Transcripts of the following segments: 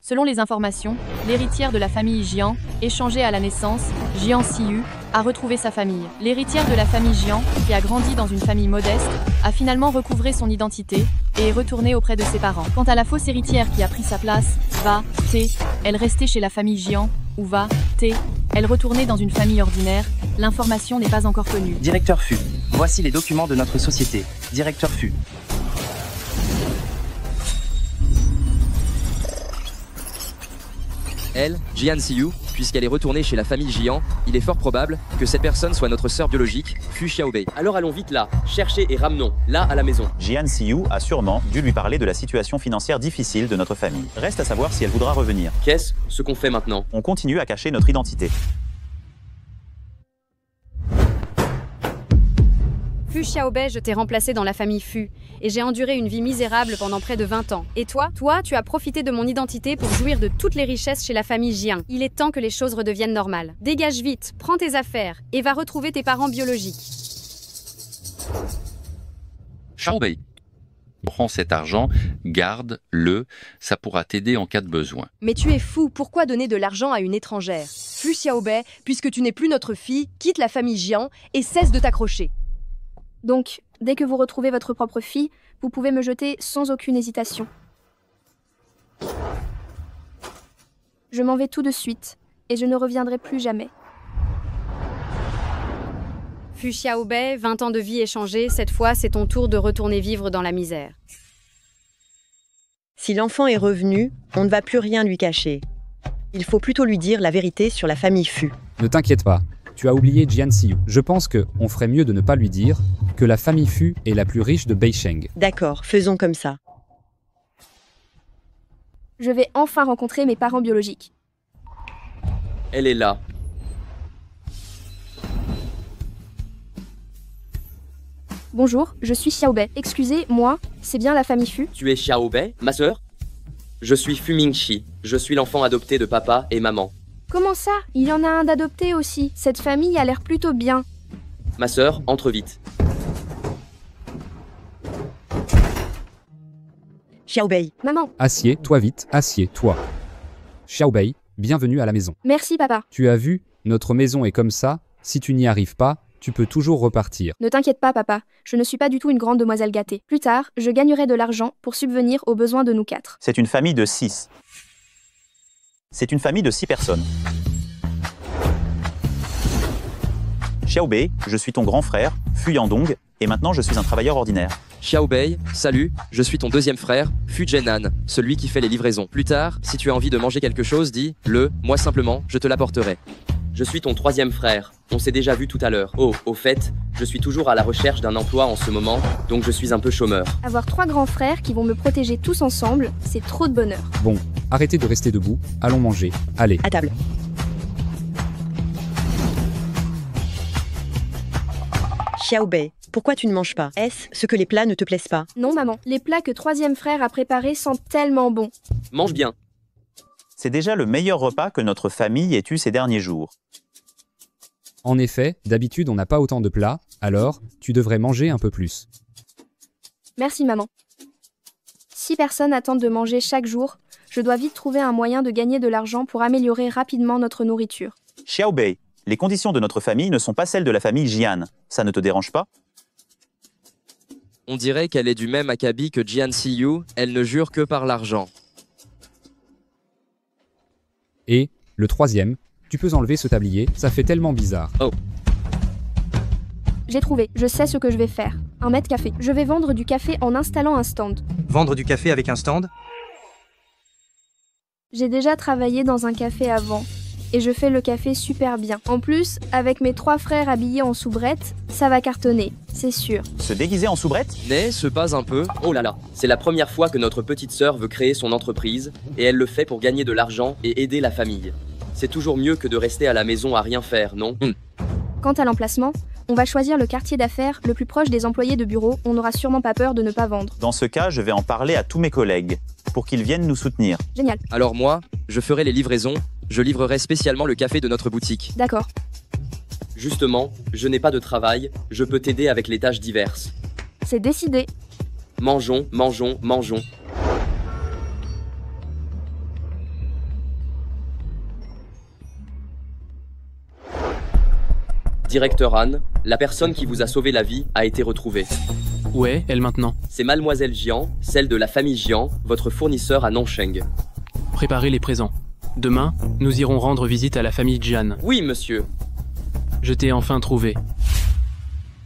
Selon les informations, l'héritière de la famille Jian, échangée à la naissance, Jian Siyu, a retrouvé sa famille. L'héritière de la famille Jian, qui a grandi dans une famille modeste, a finalement recouvré son identité et est retournée auprès de ses parents. Quant à la fausse héritière qui a pris sa place, Va, T, elle restait chez la famille Jian, ou Va, T, elle retournait dans une famille ordinaire, l'information n'est pas encore connue. Directeur Fu, voici les documents de notre société. Directeur Fu. Elle, Jian Siyu, puisqu'elle est retournée chez la famille Jian, il est fort probable que cette personne soit notre sœur biologique, Fu Xiaobei. Alors allons vite là, chercher et ramenons, là à la maison. Jian Siyu a sûrement dû lui parler de la situation financière difficile de notre famille. Reste à savoir si elle voudra revenir. Qu'est-ce ce qu'on fait maintenant? On continue à cacher notre identité. Fu Xiaobei, je t'ai remplacé dans la famille Fu, et j'ai enduré une vie misérable pendant près de 20 ans. Et toi, tu as profité de mon identité pour jouir de toutes les richesses chez la famille Jian. Il est temps que les choses redeviennent normales. Dégage vite, prends tes affaires, et va retrouver tes parents biologiques. Xiaobei, prends cet argent, garde-le, ça pourra t'aider en cas de besoin. Mais tu es fou, pourquoi donner de l'argent à une étrangère? Fu Xiaobei, puisque tu n'es plus notre fille, quitte la famille Jian et cesse de t'accrocher. Donc, dès que vous retrouvez votre propre fille, vous pouvez me jeter sans aucune hésitation. Je m'en vais tout de suite, et je ne reviendrai plus jamais. Fu Xiaobei, 20 ans de vie échangés, cette fois c'est ton tour de retourner vivre dans la misère. Si l'enfant est revenu, on ne va plus rien lui cacher. Il faut plutôt lui dire la vérité sur la famille Fu. Ne t'inquiète pas, tu as oublié Jian Siyu. Je pense qu'on ferait mieux de ne pas lui dire que la famille Fu est la plus riche de Beisheng. D'accord, faisons comme ça. Je vais enfin rencontrer mes parents biologiques. Elle est là. Bonjour, je suis Xiaobei. Excusez-moi, c'est bien la famille Fu? Tu es Xiaobei, ma sœur? Je suis Fu Mingxi. Je suis l'enfant adopté de papa et maman. Comment ça? Il y en a un d'adopté aussi. Cette famille a l'air plutôt bien. Ma sœur, entre vite. Xiaobei. Maman. Assieds-toi vite, assieds-toi. Xiaobei, bienvenue à la maison. Merci papa. Tu as vu, notre maison est comme ça, si tu n'y arrives pas, tu peux toujours repartir. Ne t'inquiète pas papa, je ne suis pas du tout une grande demoiselle gâtée. Plus tard, je gagnerai de l'argent pour subvenir aux besoins de nous 4. C'est une famille de 6. C'est une famille de 6 personnes. Xiaobei, je suis ton grand frère, Fu Yandong, et maintenant je suis un travailleur ordinaire. Xiaobei, salut, je suis ton deuxième frère, Fu Zhenan, celui qui fait les livraisons. Plus tard, si tu as envie de manger quelque chose, dis-le, moi simplement, je te l'apporterai. Je suis ton troisième frère, on s'est déjà vu tout à l'heure. Oh, au fait, je suis toujours à la recherche d'un emploi en ce moment, donc je suis un peu chômeur. Avoir 3 grands frères qui vont me protéger tous ensemble, c'est trop de bonheur. Bon, arrêtez de rester debout, allons manger, allez. À table. Xiaobei, pourquoi tu ne manges pas? Est-ce ce que les plats ne te plaisent pas? Non maman, les plats que troisième frère a préparés sentent tellement bon. Mange bien. C'est déjà le meilleur repas que notre famille ait eu ces derniers jours. En effet, d'habitude on n'a pas autant de plats, alors, tu devrais manger un peu plus. Merci maman. 6 personnes attendent de manger chaque jour. Je dois vite trouver un moyen de gagner de l'argent pour améliorer rapidement notre nourriture. Xiaobei, les conditions de notre famille ne sont pas celles de la famille Jian. Ça ne te dérange pas? On dirait qu'elle est du même acabit que Jian Siyu, elle ne jure que par l'argent. Et, le troisième, tu peux enlever ce tablier, ça fait tellement bizarre. Oh. J'ai trouvé, je sais ce que je vais faire. Un mètre café. Je vais vendre du café en installant un stand. Vendre du café avec un stand? J'ai déjà travaillé dans un café avant. Et je fais le café super bien. En plus, avec mes 3 frères habillés en soubrette, ça va cartonner, c'est sûr. Se déguiser en soubrette? N'est-ce pas un peu? Oh là là, c'est la première fois que notre petite sœur veut créer son entreprise, et elle le fait pour gagner de l'argent et aider la famille. C'est toujours mieux que de rester à la maison à rien faire, non? Quant à l'emplacement, on va choisir le quartier d'affaires le plus proche des employés de bureau, on n'aura sûrement pas peur de ne pas vendre. Dans ce cas, je vais en parler à tous mes collègues, pour qu'ils viennent nous soutenir. Génial. Alors moi, je ferai les livraisons, je livrerai spécialement le café de notre boutique. D'accord. Justement, je n'ai pas de travail, je peux t'aider avec les tâches diverses. C'est décidé. Mangeons, mangeons, mangeons. Directeur Han, la personne qui vous a sauvé la vie a été retrouvée. Où est elle maintenant? C'est Mademoiselle Jian, celle de la famille Jian, votre fournisseur à Nansheng. Préparez les présents. Demain, nous irons rendre visite à la famille Jian. Oui, monsieur. Je t'ai enfin trouvé.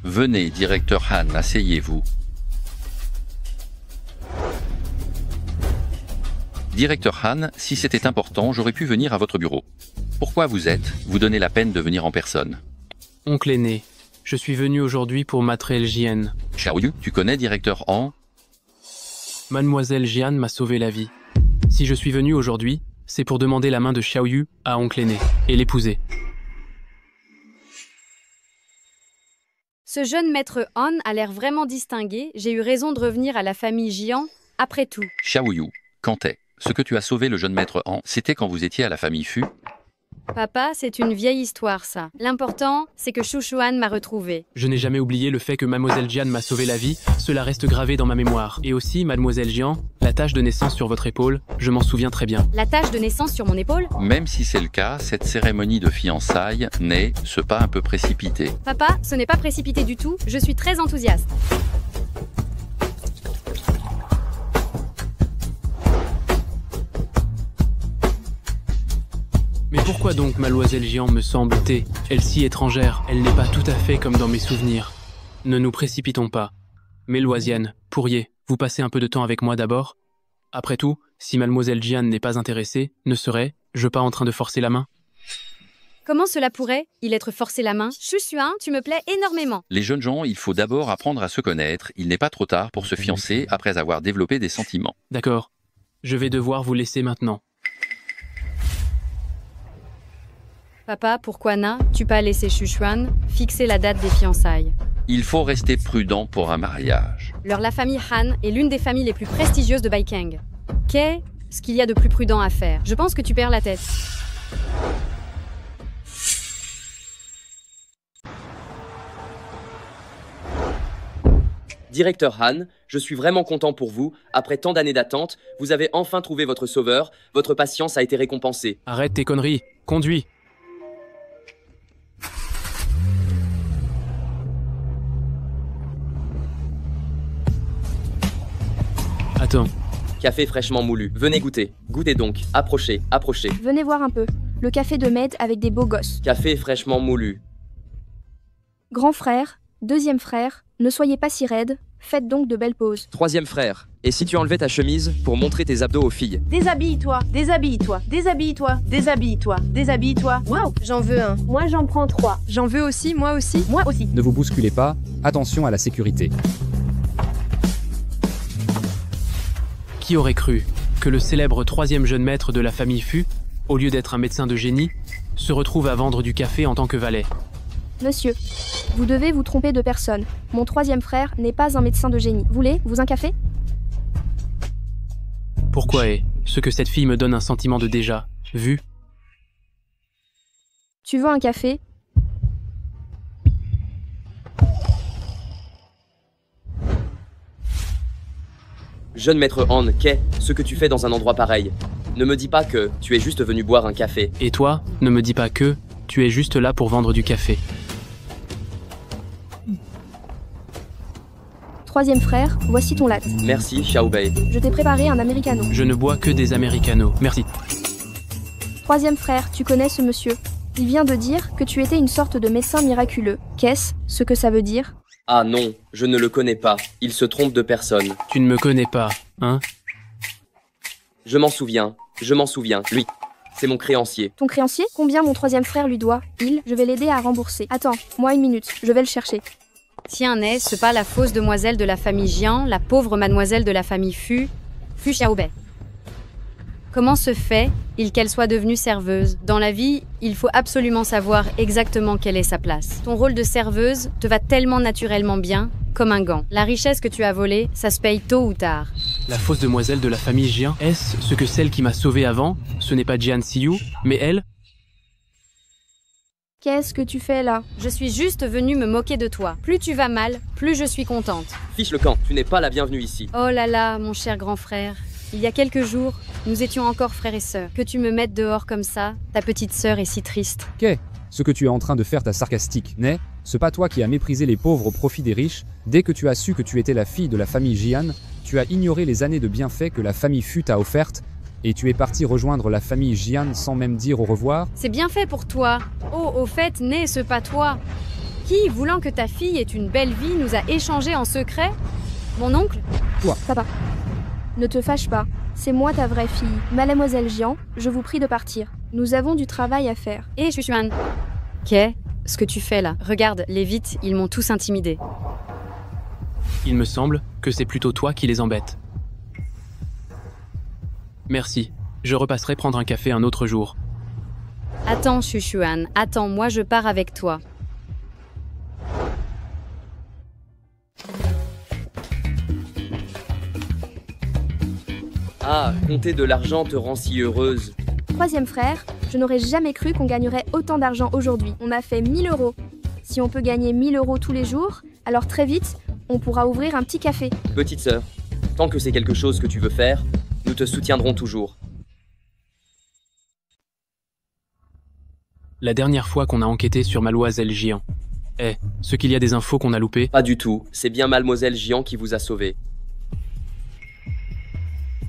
Venez, directeur Han, asseyez-vous. Directeur Han, si c'était important, j'aurais pu venir à votre bureau. Pourquoi vous donnez la peine de venir en personne? Oncle aîné, je suis venu aujourd'hui pour Matrel Jian. Xiaoyu, tu connais directeur Han? Mademoiselle Jian m'a sauvé la vie. Si je suis venu aujourd'hui, c'est pour demander la main de Xiaoyu à oncle aîné et l'épouser. Ce jeune maître Han a l'air vraiment distingué. J'ai eu raison de revenir à la famille Jian, après tout. Xiaoyu, quand est ce que tu as sauvé le jeune maître Han, c'était quand vous étiez à la famille Fu? Papa, c'est une vieille histoire, ça. L'important, c'est que Shushuan m'a retrouvé. Je n'ai jamais oublié le fait que Mademoiselle Jian m'a sauvé la vie, cela reste gravé dans ma mémoire. Et aussi, Mademoiselle Jian, la tache de naissance sur votre épaule, je m'en souviens très bien. La tache de naissance sur mon épaule? Même si c'est le cas, cette cérémonie de fiançailles n'est, ce pas un peu précipité? Papa, ce n'est pas précipité du tout, je suis très enthousiaste. Mais pourquoi donc Mademoiselle Jian me semble-t-elle, elle si étrangère, elle n'est pas tout à fait comme dans mes souvenirs. Ne nous précipitons pas. Mais Loisienne, pourriez-vous passer un peu de temps avec moi d'abord? Après tout, si Mademoiselle Jian n'est pas intéressée, ne serais-je pas en train de forcer la main? Comment cela pourrait-il être forcé la main? Shushuan, tu me plais énormément. Les jeunes gens, il faut d'abord apprendre à se connaître. Il n'est pas trop tard pour se fiancer après avoir développé des sentiments. D'accord. Je vais devoir vous laisser maintenant. Papa, pourquoi n'as-tu pas laissé Shushuan fixer la date des fiançailles? Il faut rester prudent pour un mariage. La famille Han est l'une des familles les plus prestigieuses de Baikeng. Qu'est-ce qu'il y a de plus prudent à faire? Je pense que tu perds la tête. Directeur Han, je suis vraiment content pour vous. Après tant d'années d'attente, vous avez enfin trouvé votre sauveur. Votre patience a été récompensée. Arrête tes conneries. Conduis. Attends. Café fraîchement moulu. Venez goûter. Goûtez donc. Approchez, approchez. Venez voir un peu. Le café de Med avec des beaux gosses. Café fraîchement moulu. Grand frère, deuxième frère, ne soyez pas si raide. Faites donc de belles pauses. Troisième frère, et si tu enlevais ta chemise pour montrer tes abdos aux filles? Déshabille-toi, déshabille-toi, déshabille-toi, déshabille-toi, déshabille-toi. Waouh, J'en veux un. moi j'en prends 3. J'en veux aussi, moi aussi. Moi aussi. Ne vous bousculez pas, attention à la sécurité. Qui aurait cru que le célèbre troisième jeune maître de la famille Fu, au lieu d'être un médecin de génie, se retrouve à vendre du café en tant que valet? Monsieur, vous devez vous tromper de personne. Mon troisième frère n'est pas un médecin de génie. Voulez-vous un café? Pourquoi est-ce que cette fille me donne un sentiment de déjà vu? Tu veux un café? Jeune maître Han, qu'est-ce que tu fais dans un endroit pareil? Ne me dis pas que tu es juste venu boire un café. Et toi, ne me dis pas que tu es juste là pour vendre du café. Troisième frère, voici ton latte. Merci, Xiaobei. Je t'ai préparé un americano. Je ne bois que des americanos. Merci. Troisième frère, tu connais ce monsieur? Il vient de dire que tu étais une sorte de médecin miraculeux. Qu'est-ce ce que ça veut dire? Ah non, je ne le connais pas. Il se trompe de personne. Tu ne me connais pas, hein? Je m'en souviens, lui. C'est mon créancier. Ton créancier? Combien mon troisième frère lui doit? Je vais l'aider à rembourser. Attends, moi une minute, je vais le chercher. Tiens, n'est-ce pas la fausse demoiselle de la famille Jian, la pauvre mademoiselle de la famille Fu Xiaobei? Comment se fait-il qu'elle soit devenue serveuse? Dans la vie, il faut absolument savoir exactement quelle est sa place. Ton rôle de serveuse te va tellement naturellement bien, comme un gant. La richesse que tu as volée, ça se paye tôt ou tard. La fausse demoiselle de la famille Jian, est-ce ce que celle qui m'a sauvé avant? Ce n'est pas Jian Siyu, mais elle? Qu'est-ce que tu fais là? Je suis juste venue me moquer de toi. Plus tu vas mal, plus je suis contente. Fiche le camp, tu n'es pas la bienvenue ici. Oh là là, mon cher grand frère. Il y a quelques jours, nous étions encore frères et sœurs. Que tu me mettes dehors comme ça, ta petite sœur est si triste. ce que tu es en train de faire ta sarcastique, n'est ce pas toi qui as méprisé les pauvres au profit des riches? Dès que tu as su que tu étais la fille de la famille Jian, tu as ignoré les années de bienfaits que la famille Fu t'a offertes, et tu es parti rejoindre la famille Jian sans même dire au revoir? C'est bien fait pour toi. Oh, au fait, n'est-ce pas toi qui, voulant que ta fille ait une belle vie, nous a échangé en secret? Mon oncle? Toi. Papa, ne te fâche pas. C'est moi ta vraie fille. Mademoiselle Jian, je vous prie de partir. Nous avons du travail à faire. Hé, Shushuan. Qu'est-ce que tu fais là? Regarde, les Vites, ils m'ont tous intimidé. Il me semble que c'est plutôt toi qui les embête. Merci. Je repasserai prendre un café un autre jour. Attends, Shushuan, attends, moi je pars avec toi. Ah, compter de l'argent te rend si heureuse. Troisième frère, je n'aurais jamais cru qu'on gagnerait autant d'argent aujourd'hui. On a fait 1000 €. Si on peut gagner 1000 € tous les jours, alors très vite, on pourra ouvrir un petit café. Petite sœur, tant que c'est quelque chose que tu veux faire, nous te soutiendrons toujours. La dernière fois qu'on a enquêté sur Mademoiselle Jian. Ce qu'il y a des infos qu'on a loupées? Pas du tout, c'est bien Mademoiselle Jian qui vous a sauvé.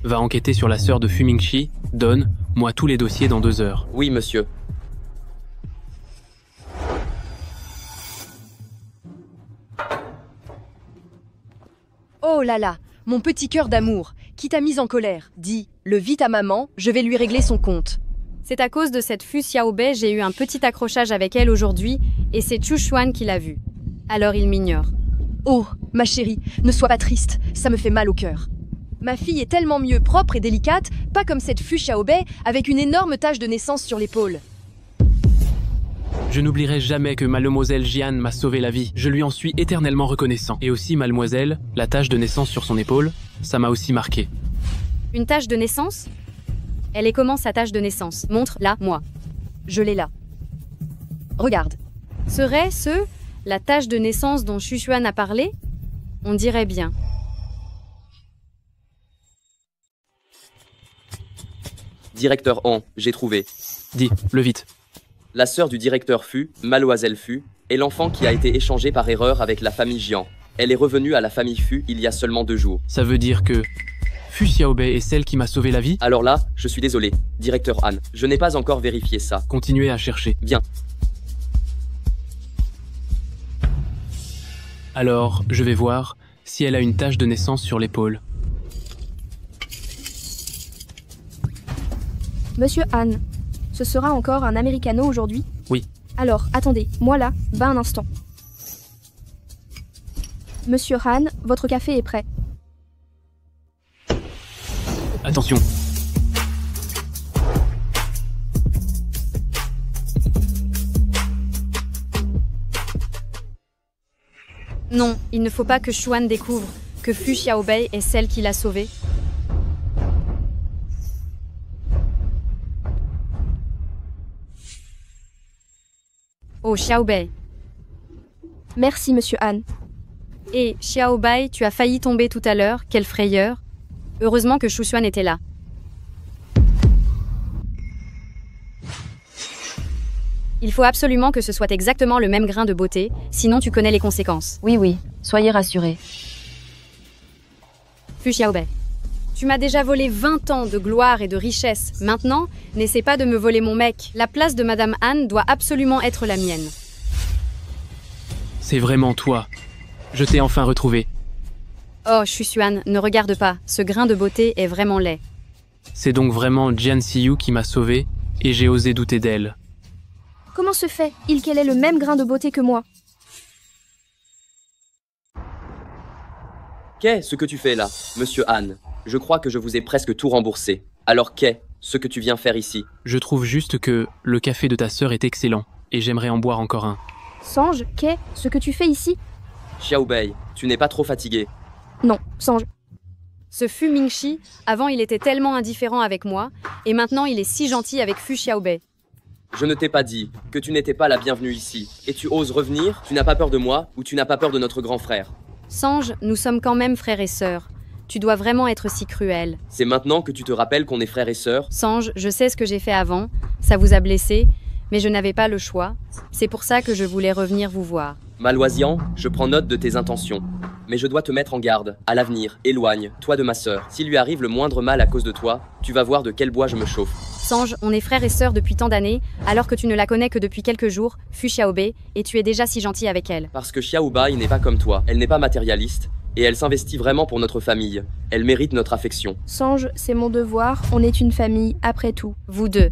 Va enquêter sur la sœur de Fu Mingxi. Donne-moi tous les dossiers dans 2 heures. Oui, monsieur. Oh là là, mon petit cœur d'amour, qui t'a mise en colère? Dis-le vite à maman, je vais lui régler son compte. C'est à cause de cette Fu Xiaobei, j'ai eu un petit accrochage avec elle aujourd'hui, et c'est Shushuan qui l'a vue. Alors il m'ignore. Oh, ma chérie, ne sois pas triste, ça me fait mal au cœur. Ma fille est tellement mieux propre et délicate, pas comme cette Fu Xiaobei avec une énorme tache de naissance sur l'épaule. Je n'oublierai jamais que Mademoiselle Jian m'a sauvé la vie. Je lui en suis éternellement reconnaissant. Et aussi, Mademoiselle, la tache de naissance sur son épaule, ça m'a aussi marqué. Une tache de naissance? Elle est comment sa tache de naissance? Montre-la, moi. Je l'ai là. Regarde. Serait-ce la tache de naissance dont Shushuan a parlé? On dirait bien. Directeur Han, j'ai trouvé. Dis-le vite. La sœur du directeur Fu, Mademoiselle Fu, est l'enfant qui a été échangé par erreur avec la famille Jian. Elle est revenue à la famille Fu il y a seulement 2 jours. Ça veut dire que Fu Xiaobei est celle qui m'a sauvé la vie? Alors là, je suis désolé, directeur Han, je n'ai pas encore vérifié ça. Continuez à chercher. Bien. Alors, je vais voir si elle a une tache de naissance sur l'épaule. Monsieur Han, ce sera encore un americano aujourd'hui? Oui. Alors, attendez, moi là, un instant. Monsieur Han, votre café est prêt. Attention. Non, il ne faut pas que Xuan découvre que Fu Xiaobei est celle qui l'a sauvée. Oh, Xiaobei. Merci, monsieur Han. Et Xiaobei, tu as failli tomber tout à l'heure, quelle frayeur. Heureusement que Shushuan était là. Il faut absolument que ce soit exactement le même grain de beauté, sinon tu connais les conséquences. Oui, soyez rassurés. Fu Xiaobei, tu m'as déjà volé 20 ans de gloire et de richesse. Maintenant, n'essaie pas de me voler mon mec. La place de Madame Han doit absolument être la mienne. C'est vraiment toi. Je t'ai enfin retrouvé. Oh, Shushuan, ne regarde pas. Ce grain de beauté est vraiment laid. C'est donc vraiment Jian Siyu qui m'a sauvé, et j'ai osé douter d'elle. Comment se fait qu'elle ait le même grain de beauté que moi? Qu'est-ce que tu fais là, monsieur Han? Je crois que je vous ai presque tout remboursé. Alors qu'est-ce que tu viens faire ici? Je trouve juste que le café de ta sœur est excellent, et j'aimerais en boire encore un. Sange, qu'est-ce que tu fais ici? Xiaobei, tu n'es pas trop fatigué? Non, Sange. Ce Fu Mingxi, avant il était tellement indifférent avec moi, et maintenant il est si gentil avec Fu Xiaobei. Je ne t'ai pas dit que tu n'étais pas la bienvenue ici. Et tu oses revenir? Tu n'as pas peur de moi ou tu n'as pas peur de notre grand frère? Sange, nous sommes quand même frères et sœurs. Tu dois vraiment être si cruel. C'est maintenant que tu te rappelles qu'on est frères et sœurs? Sange, je sais ce que j'ai fait avant, ça vous a blessé, Mais je n'avais pas le choix. C'est pour ça que je voulais revenir vous voir. Maloisian, je prends note de tes intentions. Mais je dois te mettre en garde. À l'avenir, éloigne-toi de ma sœur. S'il lui arrive le moindre mal à cause de toi, tu vas voir de quel bois je me chauffe. Sange, on est frères et sœurs depuis tant d'années, alors que tu ne la connais que depuis quelques jours, Fu Xiaobei, et tu es déjà si gentil avec elle. Parce que Xiaobai n'est pas comme toi. Elle n'est pas matérialiste. Et elle s'investit vraiment pour notre famille. Elle mérite notre affection. Sange, c'est mon devoir, on est une famille, après tout. Vous deux.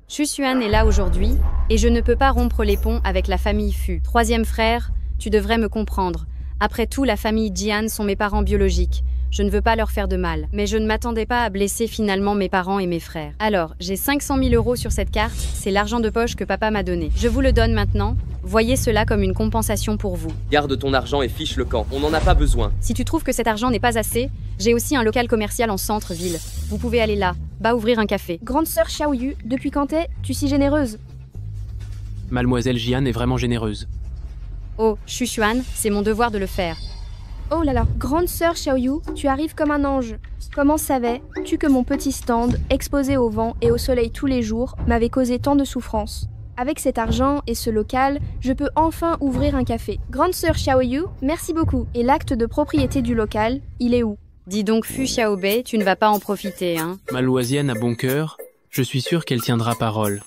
Xu Xuan est là aujourd'hui, et je ne peux pas rompre les ponts avec la famille Fu. Troisième frère, tu devrais me comprendre. Après tout, la famille Jian sont mes parents biologiques. Je ne veux pas leur faire de mal, mais je ne m'attendais pas à blesser finalement mes parents et mes frères. Alors, j'ai 500 000 € sur cette carte, c'est l'argent de poche que papa m'a donné. Je vous le donne maintenant, voyez cela comme une compensation pour vous. Garde ton argent et fiche le camp, on n'en a pas besoin. Si tu trouves que cet argent n'est pas assez, j'ai aussi un local commercial en centre-ville. Vous pouvez aller là, bas ouvrir un café. Grande sœur Xiaoyu, depuis quand es-tu si généreuse? Mademoiselle Jian est vraiment généreuse. Oh, Xu Xuan, c'est mon devoir de le faire. Oh là là, grande sœur Xiaoyu, tu arrives comme un ange. Comment savais-tu que mon petit stand, exposé au vent et au soleil tous les jours, m'avait causé tant de souffrance? Avec cet argent et ce local, je peux enfin ouvrir un café. Grande sœur Xiaoyu, merci beaucoup. Et l'acte de propriété du local, il est où? Dis donc Fu Xiaobei, tu ne vas pas en profiter, hein? Maloisienne a bon cœur, je suis sûr qu'elle tiendra parole.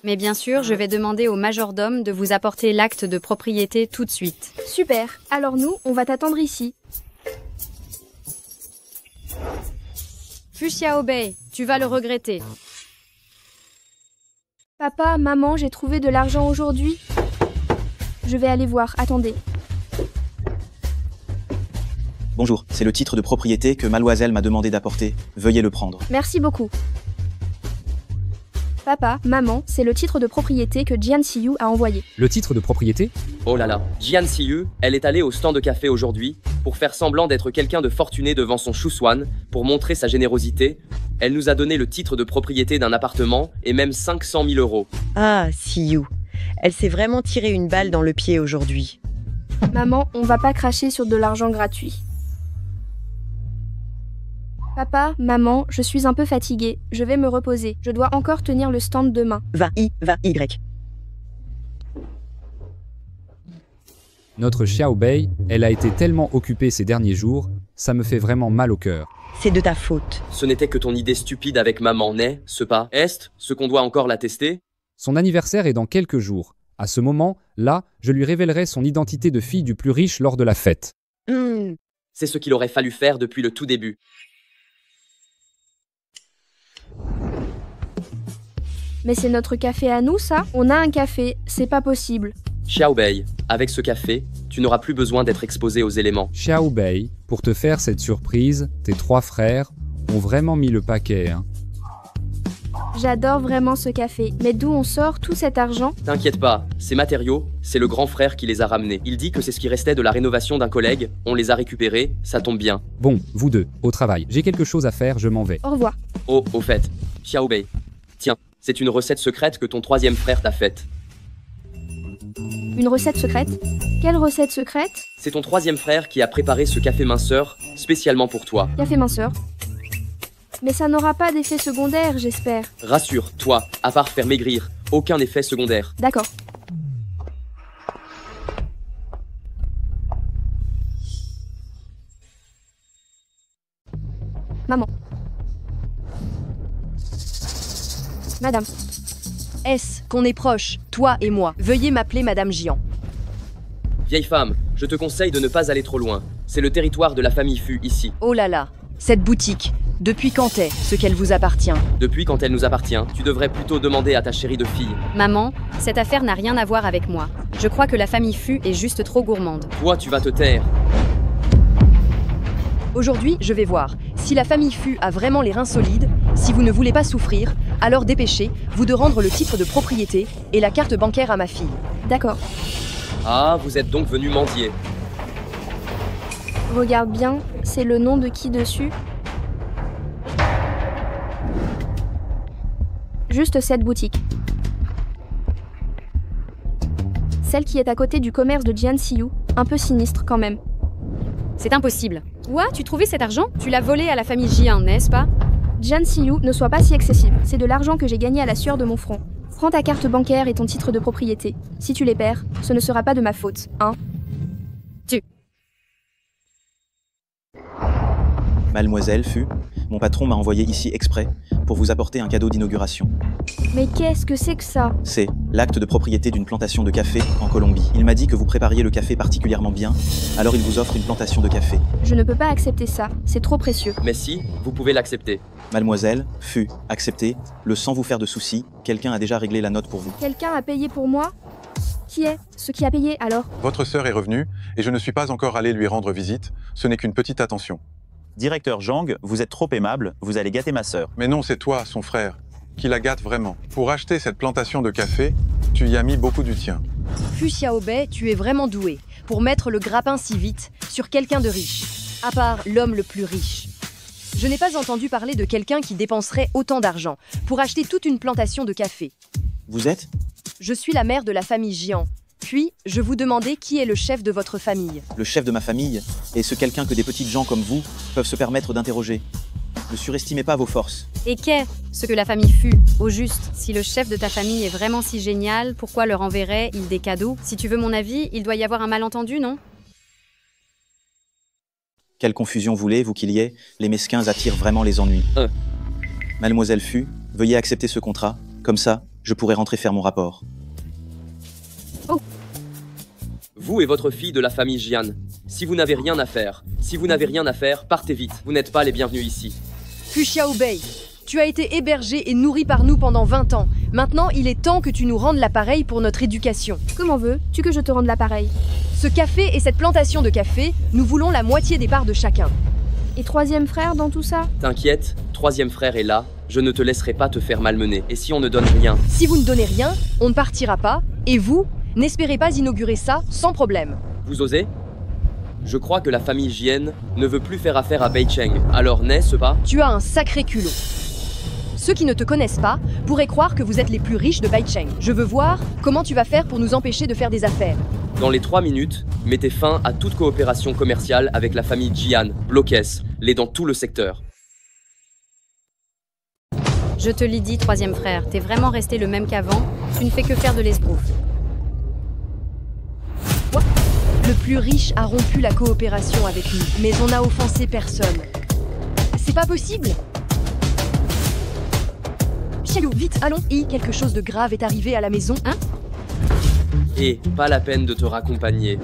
Mais bien sûr, je vais demander au majordome de vous apporter l'acte de propriété tout de suite. Super, alors nous, on va t'attendre ici. Fu Xiaobei, tu vas le regretter. Papa, maman, j'ai trouvé de l'argent aujourd'hui. Je vais aller voir, attendez. Bonjour, c'est le titre de propriété que Mademoiselle m'a demandé d'apporter. Veuillez le prendre. Merci beaucoup. Papa, maman, c'est le titre de propriété que Jian Siyu a envoyé. Le titre de propriété? Oh là là, Jian Siyu, elle est allée au stand de café aujourd'hui pour faire semblant d'être quelqu'un de fortuné devant son Xu Xuan, pour montrer sa générosité. Elle nous a donné le titre de propriété d'un appartement et même 500 000 €. Ah, Siyu. Elle s'est vraiment tiré une balle dans le pied aujourd'hui. Maman, on va pas cracher sur de l'argent gratuit. Papa, maman, je suis un peu fatiguée. Je vais me reposer. Je dois encore tenir le stand demain. Va Y. Notre Xiaobei, elle a été tellement occupée ces derniers jours, ça me fait vraiment mal au cœur. C'est de ta faute. Ce n'était que ton idée stupide avec maman, n'est-ce pas? Est ce qu'on doit encore l'attester? Son anniversaire est dans quelques jours. À ce moment, là, je lui révélerai son identité de fille du plus riche lors de la fête. C'est ce qu'il aurait fallu faire depuis le tout début. Mais c'est notre café à nous, ça? On a un café, c'est pas possible. Xiaobei, avec ce café, tu n'auras plus besoin d'être exposé aux éléments. Xiaobei, pour te faire cette surprise, tes 3 frères ont vraiment mis le paquet, hein. J'adore vraiment ce café, mais d'où on sort tout cet argent? T'inquiète pas, ces matériaux, c'est le grand frère qui les a ramenés. Il dit que c'est ce qui restait de la rénovation d'un collègue, on les a récupérés, ça tombe bien. Bon, vous deux, au travail. J'ai quelque chose à faire, je m'en vais. Au revoir. Oh, au fait, Xiaobei, tiens, c'est une recette secrète que ton 3e frère t'a faite. Une recette secrète? Quelle recette secrète? C'est ton 3e frère qui a préparé ce café minceur, spécialement pour toi. Café minceur? Mais ça n'aura pas d'effet secondaire, j'espère. Rassure-toi, à part faire maigrir, aucun effet secondaire. D'accord. Maman. Madame. Est-ce qu'on est proches, toi et moi? Veuillez m'appeler Madame Jian. Vieille femme, je te conseille de ne pas aller trop loin. C'est le territoire de la famille Fu ici. Oh là là, cette boutique, depuis quand est ce qu'elle vous appartient? Depuis quand elle nous appartient, tu devrais plutôt demander à ta chérie de fille. Maman, cette affaire n'a rien à voir avec moi. Je crois que la famille Fu est juste trop gourmande. Toi, tu vas te taire. Aujourd'hui, je vais voir. Si la famille Fu a vraiment les reins solides, si vous ne voulez pas souffrir, alors dépêchez-vous de rendre le titre de propriété et la carte bancaire à ma fille. D'accord. Ah, vous êtes donc venu mendier. Regarde bien, c'est le nom de qui dessus? Juste cette boutique. Celle qui est à côté du commerce de Jian Siyu, un peu sinistre quand même. C'est impossible. Ouah, tu trouvais cet argent? Tu l'as volé à la famille Jian, n'est-ce pas? Jian Xiyu, ne sois pas si excessive. C'est de l'argent que j'ai gagné à la sueur de mon front. Prends ta carte bancaire et ton titre de propriété. Si tu les perds, ce ne sera pas de ma faute, hein. Mademoiselle Fu, mon patron m'a envoyé ici exprès pour vous apporter un cadeau d'inauguration. Mais qu'est-ce que c'est que ça? C'est l'acte de propriété d'une plantation de café en Colombie. Il m'a dit que vous prépariez le café particulièrement bien, alors il vous offre une plantation de café. Je ne peux pas accepter ça, c'est trop précieux. Mais si, vous pouvez l'accepter. Mademoiselle Fu, acceptez, le sans vous faire de soucis, quelqu'un a déjà réglé la note pour vous. Quelqu'un a payé pour moi? Qui est ce qui a payé alors? Votre sœur est revenue et je ne suis pas encore allé lui rendre visite. Ce n'est qu'une petite attention. Directeur Zhang, vous êtes trop aimable, vous allez gâter ma sœur. Mais non, c'est toi, son frère, qui la gâte vraiment. Pour acheter cette plantation de café, tu y as mis beaucoup du tien. Fu Xiaobei, tu es vraiment doué pour mettre le grappin si vite sur quelqu'un de riche, à part l'homme le plus riche. Je n'ai pas entendu parler de quelqu'un qui dépenserait autant d'argent pour acheter toute une plantation de café. Vous êtes? Je suis la mère de la famille Jian. Puis, je vous demandais qui est le chef de votre famille. Le chef de ma famille est ce quelqu'un que des petites gens comme vous peuvent se permettre d'interroger. Ne surestimez pas vos forces. Et qu'est ce que la famille Fu, au juste? Si le chef de ta famille est vraiment si génial, pourquoi leur enverrait-il des cadeaux? Si tu veux mon avis, il doit y avoir un malentendu, non? Quelle confusion voulez-vous qu'il y ait? Les mesquins attirent vraiment les ennuis. Mademoiselle Fu, veuillez accepter ce contrat. Comme ça, je pourrai rentrer faire mon rapport. Vous et votre fille de la famille Jian, si vous n'avez rien à faire, partez vite. Vous n'êtes pas les bienvenus ici. Fu Xiaobei, tu as été hébergé et nourri par nous pendant 20 ans. Maintenant, il est temps que tu nous rendes l'appareil pour notre éducation. Comment veux-tu que je te rende l'appareil? Ce café et cette plantation de café, nous voulons la moitié des parts de chacun. Et troisième frère dans tout ça? T'inquiète, troisième frère est là, je ne te laisserai pas te faire malmener. Et si on ne donne rien? Si vous ne donnez rien, on ne partira pas, et vous, n'espérez pas inaugurer ça sans problème. Vous osez? Je crois que la famille Jian ne veut plus faire affaire à Beicheng, alors n'est-ce pas? Tu as un sacré culot. Ceux qui ne te connaissent pas pourraient croire que vous êtes les plus riches de Beicheng. Je veux voir comment tu vas faire pour nous empêcher de faire des affaires. Dans les 3 minutes, mettez fin à toute coopération commerciale avec la famille Jian, bloquez-les dans tout le secteur. Je te l'ai dit, troisième frère, t'es vraiment resté le même qu'avant, tu ne fais que faire de l'esbrouf. Le plus riche a rompu la coopération avec nous, mais on n'a offensé personne. C'est pas possible. Xiaoyu, vite, allons. Quelque chose de grave est arrivé à la maison, hein? Et pas la peine de te raccompagner.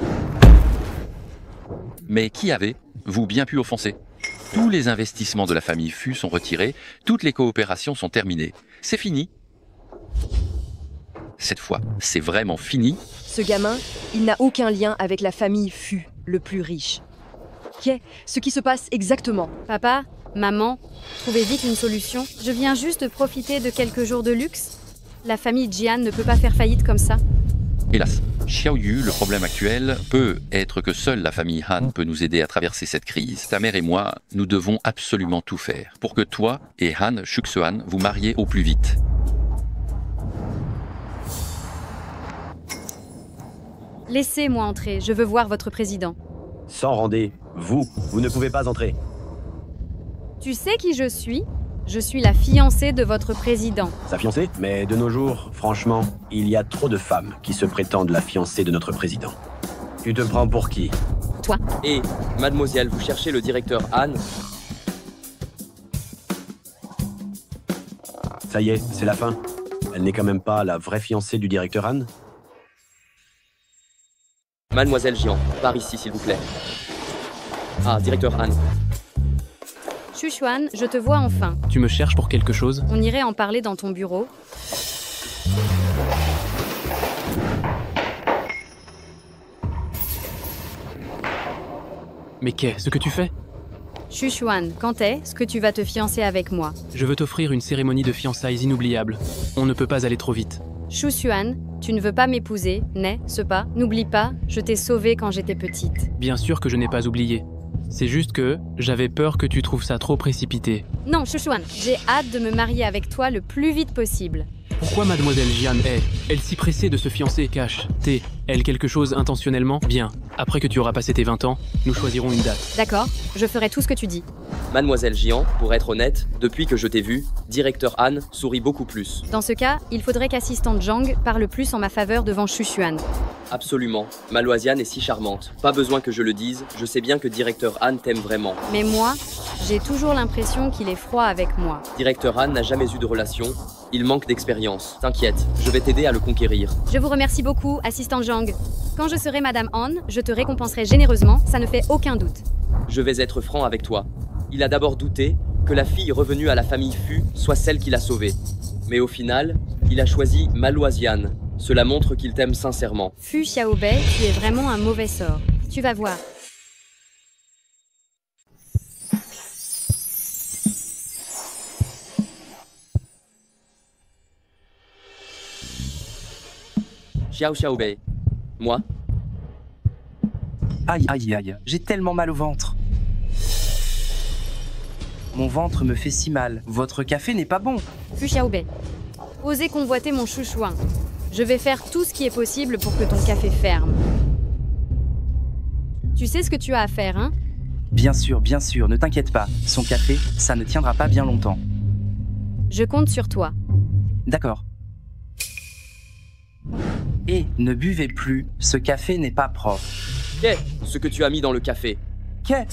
Mais qui avez-vous bien pu offenser? Tous les investissements de la famille Fu sont retirés, toutes les coopérations sont terminées. C'est fini. Cette fois, c'est vraiment fini. Ce gamin, il n'a aucun lien avec la famille Fu, le plus riche. Qu'est-ce qui se passe exactement? Papa, maman, trouvez vite une solution. Je viens juste de profiter de quelques jours de luxe. La famille Jian ne peut pas faire faillite comme ça. Hélas, Xiaoyu, le problème actuel peut être que seule la famille Han peut nous aider à traverser cette crise. Ta mère et moi, nous devons absolument tout faire pour que toi et Han Shuxuan vous mariez au plus vite. Laissez-moi entrer, je veux voir votre président. Sans rendez, vous ne pouvez pas entrer. Tu sais qui je suis? Je suis la fiancée de votre président. Sa fiancée? Mais de nos jours, franchement, il y a trop de femmes qui se prétendent la fiancée de notre président. Tu te prends pour qui? Toi. Et, mademoiselle, vous cherchez le directeur Han? Ça y est, c'est la fin. Elle n'est quand même pas la vraie fiancée du directeur Han? Mademoiselle Jian, par ici s'il vous plaît. Ah, directeur Han. Shuxuan, je te vois enfin. Tu me cherches pour quelque chose? On irait en parler dans ton bureau. Mais qu'est-ce que tu fais? Shuxuan, quand est-ce que tu vas te fiancer avec moi? Je veux t'offrir une cérémonie de fiançailles inoubliable. On ne peut pas aller trop vite. Shuxuan, tu ne veux pas m'épouser, n'est-ce pas? N'oublie pas, je t'ai sauvée quand j'étais petite. Bien sûr que je n'ai pas oublié. C'est juste que j'avais peur que tu trouves ça trop précipité. Non, Shuxuan, j'ai hâte de me marier avec toi le plus vite possible. Pourquoi mademoiselle Jian est-elle si pressée de se fiancer? Cache-t-elle quelque chose intentionnellement? Bien. Après que tu auras passé tes 20 ans, nous choisirons une date. D'accord, je ferai tout ce que tu dis. Mademoiselle Jian, pour être honnête, depuis que je t'ai vu, directeur Han sourit beaucoup plus. Dans ce cas, il faudrait qu'assistante Zhang parle plus en ma faveur devant Xu Xuan. Absolument. Maloisiane est si charmante. Pas besoin que je le dise, je sais bien que directeur Han t'aime vraiment. Mais moi, j'ai toujours l'impression qu'il est froid avec moi. Directeur Han n'a jamais eu de relation, il manque d'expérience. T'inquiète, je vais t'aider à le conquérir. Je vous remercie beaucoup, assistante Zhang. Quand je serai Madame Han, je te récompenserai généreusement, ça ne fait aucun doute. Je vais être franc avec toi. Il a d'abord douté que la fille revenue à la famille Fu soit celle qui l'a sauvée. Mais au final, il a choisi Maloisiane. Cela montre qu'il t'aime sincèrement. Fu Xiaobei, tu es vraiment un mauvais sort. Tu vas voir. Xiaobei. Moi? Aïe, aïe, aïe, j'ai tellement mal au ventre. Mon ventre me fait si mal. Votre café n'est pas bon. Fu Xiaobei, osez convoiter mon chouchouin. Je vais faire tout ce qui est possible pour que ton café ferme. Tu sais ce que tu as à faire, hein? Bien sûr, ne t'inquiète pas. Son café, ça ne tiendra pas bien longtemps. Je compte sur toi. D'accord. Et ne buvez plus, ce café n'est pas propre. Qu'est-ce que tu as mis dans le café?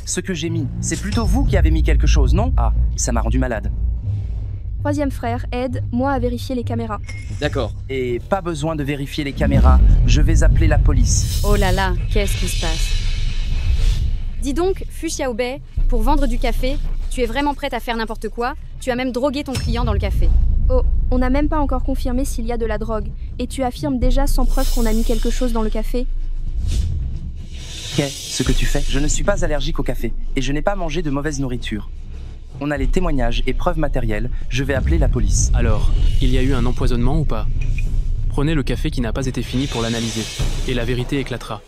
Ce que j'ai mis? C'est plutôt vous qui avez mis quelque chose, non? Ah, ça m'a rendu malade. Troisième frère, aide-moi à vérifier les caméras. D'accord. Et pas besoin de vérifier les caméras, je vais appeler la police. Oh là là, qu'est-ce qui se passe? Dis donc, Fu Xiaobei, pour vendre du café, tu es vraiment prête à faire n'importe quoi? Tu as même drogué ton client dans le café. Oh, on n'a même pas encore confirmé s'il y a de la drogue. Et tu affirmes déjà sans preuve qu'on a mis quelque chose dans le café? Qu'est-ce que tu fais? Je ne suis pas allergique au café, et je n'ai pas mangé de mauvaise nourriture. On a les témoignages et preuves matérielles, je vais appeler la police. Alors, il y a eu un empoisonnement ou pas? Prenez le café qui n'a pas été fini pour l'analyser, et la vérité éclatera.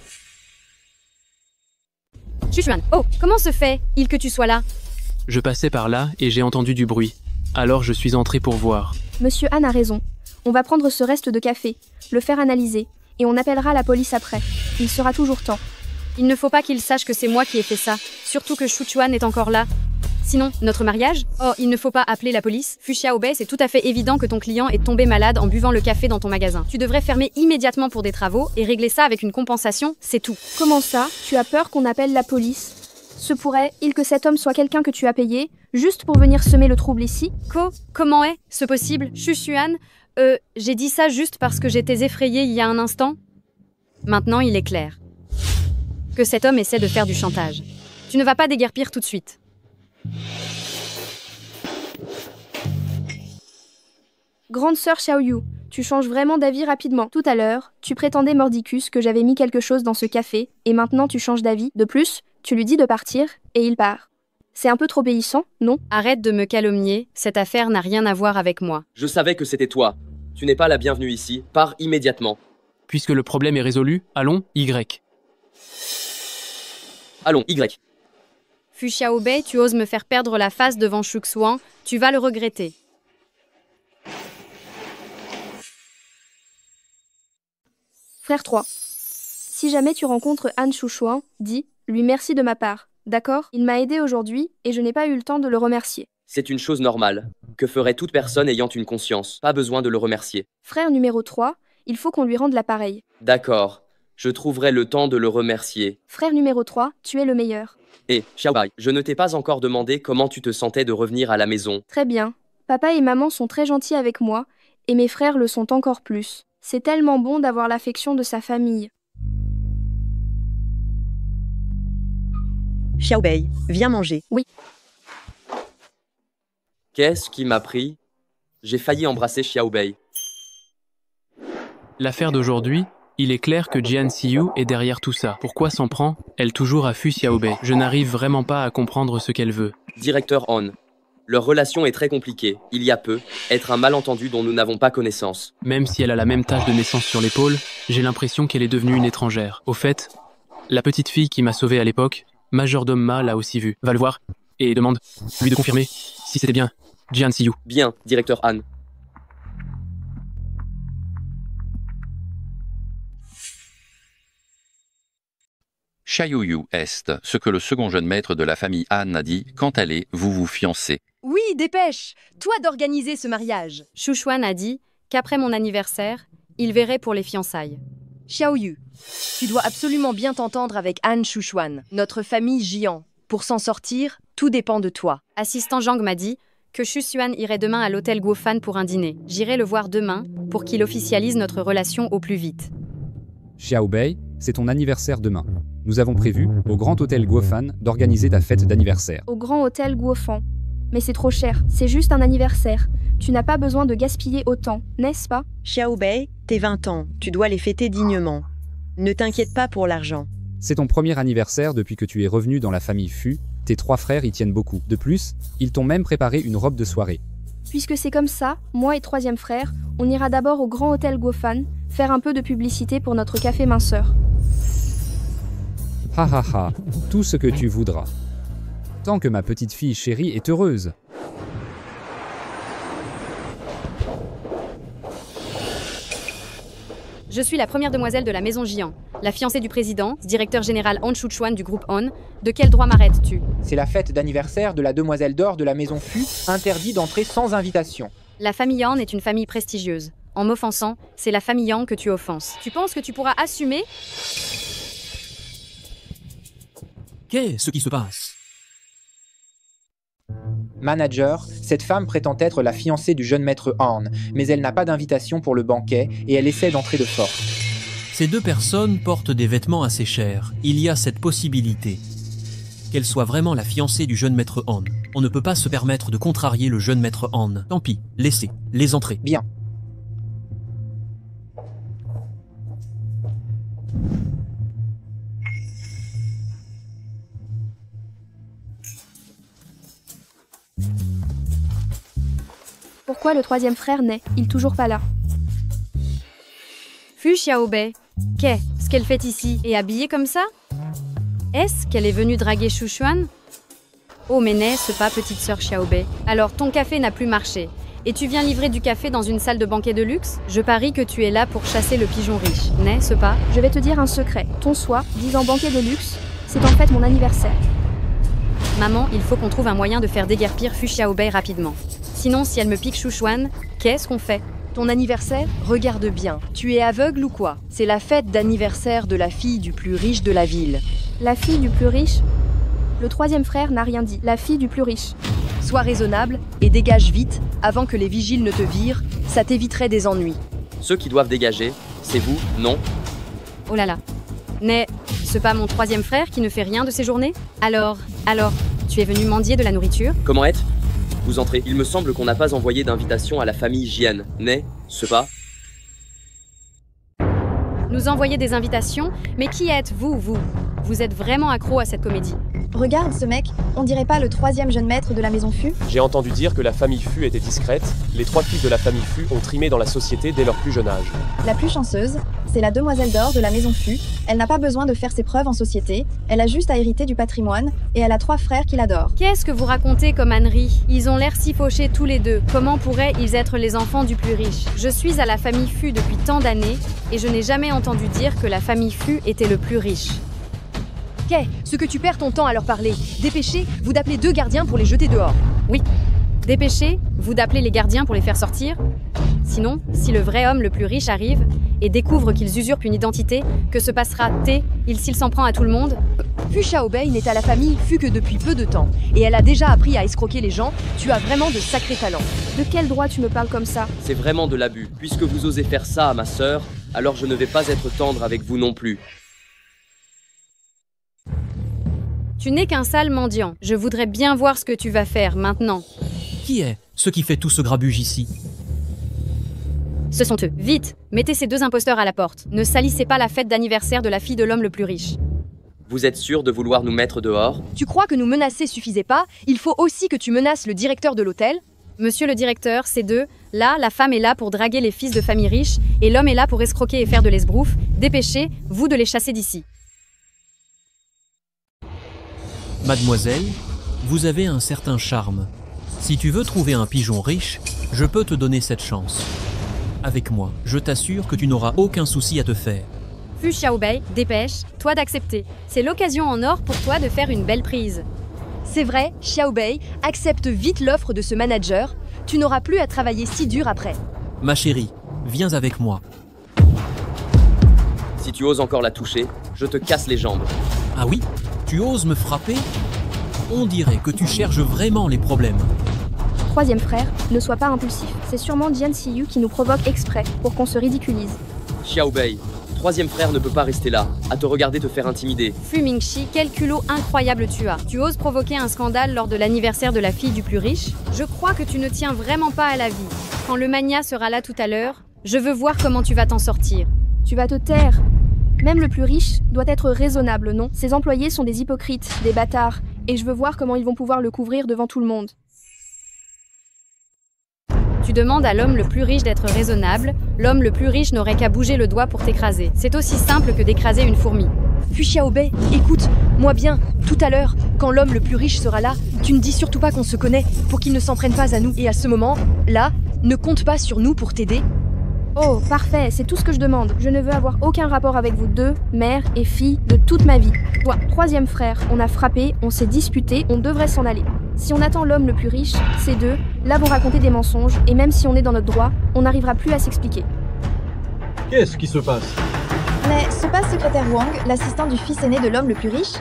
Xu Xuan, oh, comment se fait-il que tu sois là? Je passais par là et j'ai entendu du bruit. Alors je suis entré pour voir. Monsieur Han a raison. On va prendre ce reste de café, le faire analyser, et on appellera la police après. Il sera toujours temps. Il ne faut pas qu'il sache que c'est moi qui ai fait ça, surtout que Xu Xuan est encore là. Sinon, notre mariage? Oh, il ne faut pas appeler la police. Fu Xiaobei, c'est tout à fait évident que ton client est tombé malade en buvant le café dans ton magasin. Tu devrais fermer immédiatement pour des travaux et régler ça avec une compensation, c'est tout. Comment ça? Tu as peur qu'on appelle la police? Se pourrait-il que cet homme soit quelqu'un que tu as payé, juste pour venir semer le trouble ici? Comment est-ce possible? Xu Xuan, j'ai dit ça juste parce que j'étais effrayée il y a un instant. Maintenant, il est clair que cet homme essaie de faire du chantage. Tu ne vas pas déguerpir tout de suite. Grande sœur Xiaoyu, tu changes vraiment d'avis rapidement. Tout à l'heure, tu prétendais mordicus que j'avais mis quelque chose dans ce café, et maintenant tu changes d'avis. De plus, tu lui dis de partir, et il part. C'est un peu trop obéissant, non? Arrête de me calomnier, cette affaire n'a rien à voir avec moi. Je savais que c'était toi. Tu n'es pas la bienvenue ici, pars immédiatement. Puisque le problème est résolu, allons, Y. Allons, Y. Fu Xiaobei, tu oses me faire perdre la face devant Xu Xuan, tu vas le regretter. Frère 3. Si jamais tu rencontres Han Shuxuan, dis-lui merci de ma part, d'accord? Il m'a aidé aujourd'hui et je n'ai pas eu le temps de le remercier. C'est une chose normale. Que ferait toute personne ayant une conscience? Pas besoin de le remercier. Frère numéro 3, il faut qu'on lui rende l'appareil. D'accord. Je trouverai le temps de le remercier. Frère numéro 3, tu es le meilleur. Xiaobei, je ne t'ai pas encore demandé comment tu te sentais de revenir à la maison. Très bien. Papa et maman sont très gentils avec moi, et mes frères le sont encore plus. C'est tellement bon d'avoir l'affection de sa famille. Xiaobei, viens manger. Oui. Qu'est-ce qui m'a pris? J'ai failli embrasser Xiaobei. L'affaire d'aujourd'hui, il est clair que Jian Siyu est derrière tout ça. Pourquoi s'en prend-elle toujours à Fu Xiaobei? Je n'arrive vraiment pas à comprendre ce qu'elle veut. Directeur Han, leur relation est très compliquée. Il y a peut être un malentendu dont nous n'avons pas connaissance. Même si elle a la même tache de naissance sur l'épaule, j'ai l'impression qu'elle est devenue une étrangère. Au fait, la petite fille qui m'a sauvé à l'époque, Majordome Ma l'a aussi vue. Va le voir et demande-lui de confirmer si c'était bien Jian Siyu. Bien, directeur Han. Xiaoyu est ce que le second jeune maître de la famille Han a dit quand allez vous vous fiancer. Oui, dépêche! Toi d'organiser ce mariage. Shuchuan a dit qu'après mon anniversaire, il verrait pour les fiançailles. Xiaoyu, tu dois absolument bien t'entendre avec Han Shuchuan, notre famille Jian. Pour s'en sortir, tout dépend de toi. Assistant Zhang m'a dit que Shuchuan irait demain à l'hôtel Guofan pour un dîner. J'irai le voir demain pour qu'il officialise notre relation au plus vite. Xiaobei, c'est ton anniversaire demain. Nous avons prévu, au Grand Hôtel Guofan, d'organiser ta fête d'anniversaire. Au Grand Hôtel Guofan. Mais c'est trop cher, c'est juste un anniversaire. Tu n'as pas besoin de gaspiller autant, n'est-ce pas? Xiaobei, tes 20 ans, tu dois les fêter dignement. Ne t'inquiète pas pour l'argent. C'est ton premier anniversaire depuis que tu es revenu dans la famille Fu. Tes 3 frères y tiennent beaucoup. De plus, ils t'ont même préparé une robe de soirée. Puisque c'est comme ça, moi et troisième frère, on ira d'abord au Grand Hôtel Guofan, faire un peu de publicité pour notre café minceur. Ha ha ha, tout ce que tu voudras. Tant que ma petite fille chérie est heureuse. Je suis la première demoiselle de la maison Jian, la fiancée du président, directeur général Han Shuchuan du groupe Han. De quel droit m'arrêtes-tu? C'est la fête d'anniversaire de la demoiselle d'or de la maison Fu, interdit d'entrer sans invitation. La famille Han est une famille prestigieuse. En m'offensant, c'est la famille Han que tu offenses. Tu penses que tu pourras assumer? Qu'est-ce qui se passe? Manager, cette femme prétend être la fiancée du jeune maître Han, mais elle n'a pas d'invitation pour le banquet et elle essaie d'entrer de force. Ces deux personnes portent des vêtements assez chers. Il y a cette possibilité qu'elle soit vraiment la fiancée du jeune maître Han. On ne peut pas se permettre de contrarier le jeune maître Han. Tant pis, laissez les entrer. Bien. Pourquoi le troisième frère n'est-il toujours pas là? Fu Xiaobei, qu'est-ce qu'elle fait ici et habillée comme ça? Est-ce qu'elle est venue draguer Shuchuan? Oh mais n'est-ce pas, petite sœur Xiaobei? Alors ton café n'a plus marché. Et tu viens livrer du café dans une salle de banquet de luxe? Je parie que tu es là pour chasser le pigeon riche, n'est-ce pas? Je vais te dire un secret. Ton soie, disant banquet de luxe, c'est en fait mon anniversaire. Maman, il faut qu'on trouve un moyen de faire déguerpir Fu Xiaobei rapidement. Sinon, si elle me pique Shuchuan, qu'est-ce qu'on fait? Ton anniversaire? Regarde bien. Tu es aveugle ou quoi? C'est la fête d'anniversaire de la fille du plus riche de la ville. La fille du plus riche? Le troisième frère n'a rien dit. La fille du plus riche. Sois raisonnable et dégage vite avant que les vigiles ne te virent. Ça t'éviterait des ennuis. Ceux qui doivent dégager, c'est vous, non? Oh là là. N'est-ce pas mon troisième frère qui ne fait rien de ses journées? Alors, tu es venu mendier de la nourriture? Comment êtes? Vous entrez. Il me semble qu'on n'a pas envoyé d'invitation à la famille Jian, n'est-ce pas? Nous envoyer des invitations? Mais qui êtes-vous, vous? Vous êtes vraiment accro à cette comédie. Regarde ce mec, on dirait pas le troisième jeune maître de la maison Fu? J'ai entendu dire que la famille Fu était discrète. Les 3 filles de la famille Fu ont trimé dans la société dès leur plus jeune âge. La plus chanceuse, c'est la demoiselle d'or de la maison Fu. Elle n'a pas besoin de faire ses preuves en société, elle a juste à hériter du patrimoine, et elle a 3 frères qui l'adorent. Qu'est-ce que vous racontez comme ânerie? Ils ont l'air si fauchés tous les deux. Comment pourraient-ils être les enfants du plus riche? Je suis à la famille Fu depuis tant d'années, et je n'ai jamais entendu dire que la famille Fu était le plus riche. Ce que tu perds ton temps à leur parler. Dépêchez, vous d'appeler 2 gardiens pour les jeter dehors. Oui. Dépêchez, vous d'appeler les gardiens pour les faire sortir. Sinon, si le vrai homme le plus riche arrive et découvre qu'ils usurpent une identité, que se passera-t-il s'il s'en prend à tout le monde? Fu Xiaobei n'est à la famille Fu que depuis peu de temps, et elle a déjà appris à escroquer les gens. Tu as vraiment de sacrés talents. De quel droit tu me parles comme ça? C'est vraiment de l'abus. Puisque vous osez faire ça à ma sœur, alors je ne vais pas être tendre avec vous non plus. Tu n'es qu'un sale mendiant. Je voudrais bien voir ce que tu vas faire maintenant. Qui est ce qui fait tout ce grabuge ici? Ce sont eux. Vite, mettez ces 2 imposteurs à la porte. Ne salissez pas la fête d'anniversaire de la fille de l'homme le plus riche. Vous êtes sûr de vouloir nous mettre dehors? Tu crois que nous menacer suffisait pas? Il faut aussi que tu menaces le directeur de l'hôtel? Monsieur le directeur, ces deux, là, la femme est là pour draguer les fils de famille riches, et l'homme est là pour escroquer et faire de l'esbrouf. Dépêchez, vous de les chasser d'ici. Mademoiselle, vous avez un certain charme. Si tu veux trouver un pigeon riche, je peux te donner cette chance. Avec moi, je t'assure que tu n'auras aucun souci à te faire. Fu Xiaobei, dépêche, toi d'accepter. C'est l'occasion en or pour toi de faire une belle prise. C'est vrai, Xiaobei, accepte vite l'offre de ce manager. Tu n'auras plus à travailler si dur après. Ma chérie, viens avec moi. Si tu oses encore la toucher, je te casse les jambes. Ah oui? Tu oses me frapper? On dirait que tu cherches vraiment les problèmes. Troisième frère, ne sois pas impulsif. C'est sûrement Jian Siyu qui nous provoque exprès pour qu'on se ridiculise. Xiaobei, troisième frère ne peut pas rester là, à te regarder te faire intimider. Fu Mingxi, quel culot incroyable tu as. Tu oses provoquer un scandale lors de l'anniversaire de la fille du plus riche? Je crois que tu ne tiens vraiment pas à la vie. Quand le mania sera là tout à l'heure, je veux voir comment tu vas t'en sortir. Tu vas te taire. Même le plus riche doit être raisonnable, non? Ses employés sont des hypocrites, des bâtards, et je veux voir comment ils vont pouvoir le couvrir devant tout le monde. Tu demandes à l'homme le plus riche d'être raisonnable, l'homme le plus riche n'aurait qu'à bouger le doigt pour t'écraser. C'est aussi simple que d'écraser une fourmi. Fu Xiaobei, écoute, moi bien, tout à l'heure, quand l'homme le plus riche sera là, tu ne dis surtout pas qu'on se connaît pour qu'il ne s'en prenne pas à nous. Et à ce moment, là, ne compte pas sur nous pour t'aider. Oh, parfait, c'est tout ce que je demande. Je ne veux avoir aucun rapport avec vous deux, mère et fille, de toute ma vie. Toi, troisième frère, on a frappé, on s'est disputé, on devrait s'en aller. Si on attend l'homme le plus riche, ces deux, là vont raconter des mensonges, et même si on est dans notre droit, on n'arrivera plus à s'expliquer. Qu'est-ce qui se passe? Mais c'est pas secrétaire Wang, l'assistant du fils aîné de l'homme le plus riche?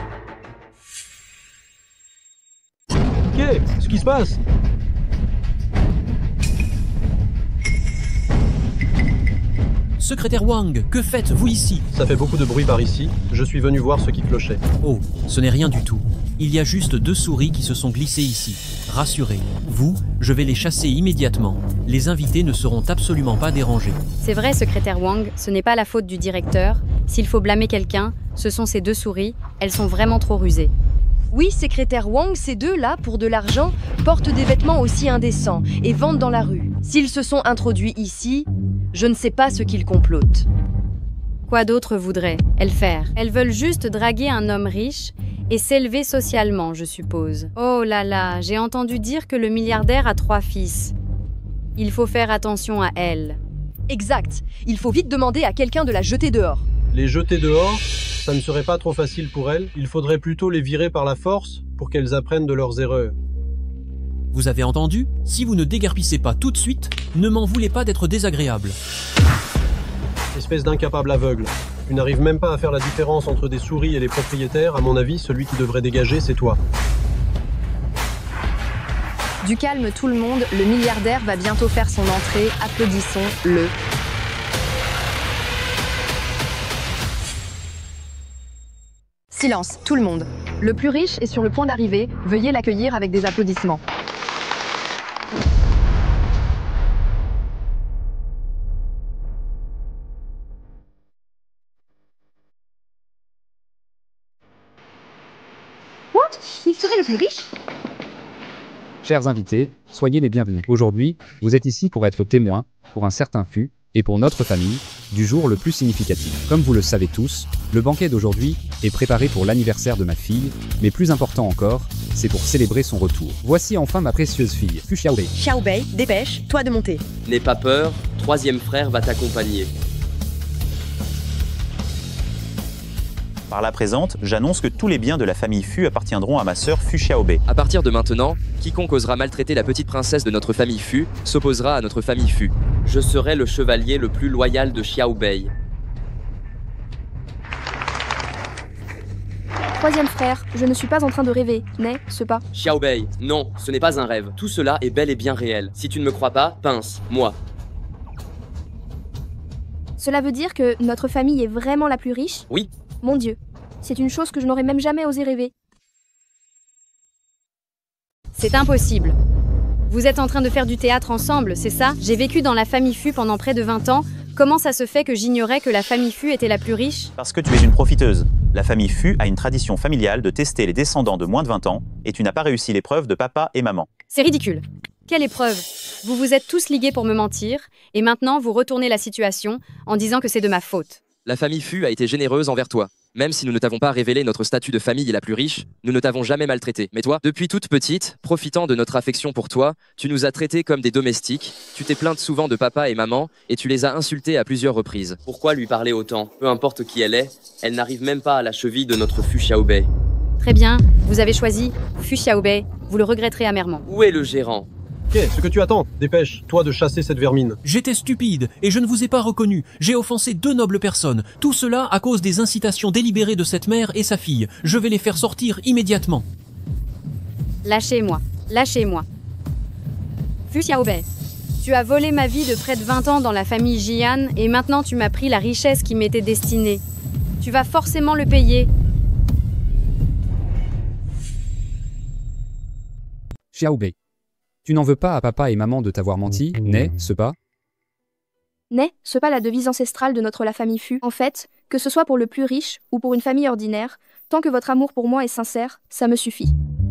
Qu'est-ce qui se passe? Secrétaire Wang, que faites-vous ici? Ça fait beaucoup de bruit par ici. Je suis venu voir ce qui clochait. Oh, ce n'est rien du tout. Il y a juste 2 souris qui se sont glissées ici. Rassurez, vous, je vais les chasser immédiatement. Les invités ne seront absolument pas dérangés. C'est vrai, secrétaire Wang, ce n'est pas la faute du directeur. S'il faut blâmer quelqu'un, ce sont ces 2 souris. Elles sont vraiment trop rusées. Oui, secrétaire Wang, ces deux-là, pour de l'argent, portent des vêtements aussi indécents et vendent dans la rue. S'ils se sont introduits ici, je ne sais pas ce qu'ils complotent. Quoi d'autre voudraient-elles faire? Elles veulent juste draguer un homme riche et s'élever socialement, je suppose. Oh là là, j'ai entendu dire que le milliardaire a 3 fils. Il faut faire attention à elles. Exact. Il faut vite demander à quelqu'un de la jeter dehors. Les jeter dehors, ça ne serait pas trop facile pour elles. Il faudrait plutôt les virer par la force pour qu'elles apprennent de leurs erreurs. Vous avez entendu? Si vous ne déguerpissez pas tout de suite, ne m'en voulez pas d'être désagréable. Espèce d'incapable aveugle. Tu n'arrives même pas à faire la différence entre des souris et les propriétaires. À mon avis, celui qui devrait dégager, c'est toi. Du calme tout le monde, le milliardaire va bientôt faire son entrée. Applaudissons-le. Silence, tout le monde. Le plus riche est sur le point d'arriver. Veuillez l'accueillir avec des applaudissements. What? Il serait le plus riche? Chers invités, soyez les bienvenus. Aujourd'hui, vous êtes ici pour être témoins, pour un certain Fu, et pour notre famille, du jour le plus significatif. Comme vous le savez tous, le banquet d'aujourd'hui est préparé pour l'anniversaire de ma fille, mais plus important encore, c'est pour célébrer son retour. Voici enfin ma précieuse fille, Fu Xiaobei. Xiaobei, dépêche, toi de monter. N'aie pas peur, troisième frère va t'accompagner. Par la présente, j'annonce que tous les biens de la famille Fu appartiendront à ma sœur Fu Xiaobei. À partir de maintenant, quiconque osera maltraiter la petite princesse de notre famille Fu s'opposera à notre famille Fu. Je serai le chevalier le plus loyal de Xiaobei. Troisième frère, je ne suis pas en train de rêver, n'est-ce pas? Xiaobei, non, ce n'est pas un rêve. Tout cela est bel et bien réel. Si tu ne me crois pas, pince-moi. Cela veut dire que notre famille est vraiment la plus riche? Oui. Mon Dieu, c'est une chose que je n'aurais même jamais osé rêver. C'est impossible. Vous êtes en train de faire du théâtre ensemble, c'est ça? J'ai vécu dans la famille Fu pendant près de 20 ans. Comment ça se fait que j'ignorais que la famille Fu était la plus riche? Parce que tu es une profiteuse. La famille Fu a une tradition familiale de tester les descendants de moins de 20 ans et tu n'as pas réussi l'épreuve de papa et maman. C'est ridicule. Quelle épreuve? Vous vous êtes tous ligués pour me mentir, et maintenant vous retournez la situation en disant que c'est de ma faute. La famille Fu a été généreuse envers toi. Même si nous ne t'avons pas révélé notre statut de famille la plus riche, nous ne t'avons jamais maltraité. Mais toi, depuis toute petite, profitant de notre affection pour toi, tu nous as traités comme des domestiques, tu t'es plainte souvent de papa et maman, et tu les as insultés à plusieurs reprises. Pourquoi lui parler autant? Peu importe qui elle n'arrive même pas à la cheville de notre Fu Xiaobei. Très bien, vous avez choisi Fu Xiaobei, vous le regretterez amèrement. Où est le gérant? Ce que tu attends, dépêche, toi de chasser cette vermine. J'étais stupide et je ne vous ai pas reconnu. J'ai offensé 2 nobles personnes. Tout cela à cause des incitations délibérées de cette mère et sa fille. Je vais les faire sortir immédiatement. Lâchez-moi, lâchez-moi. Fu Xiaobei, tu as volé ma vie de près de 20 ans dans la famille Jian et maintenant tu m'as pris la richesse qui m'était destinée. Tu vas forcément le payer. Xiaobei. Tu n'en veux pas à papa et maman de t'avoir menti, n'est-ce pas? N'est-ce pas la devise ancestrale de la famille Fu? En fait, que ce soit pour le plus riche ou pour une famille ordinaire, tant que votre amour pour moi est sincère, ça me suffit.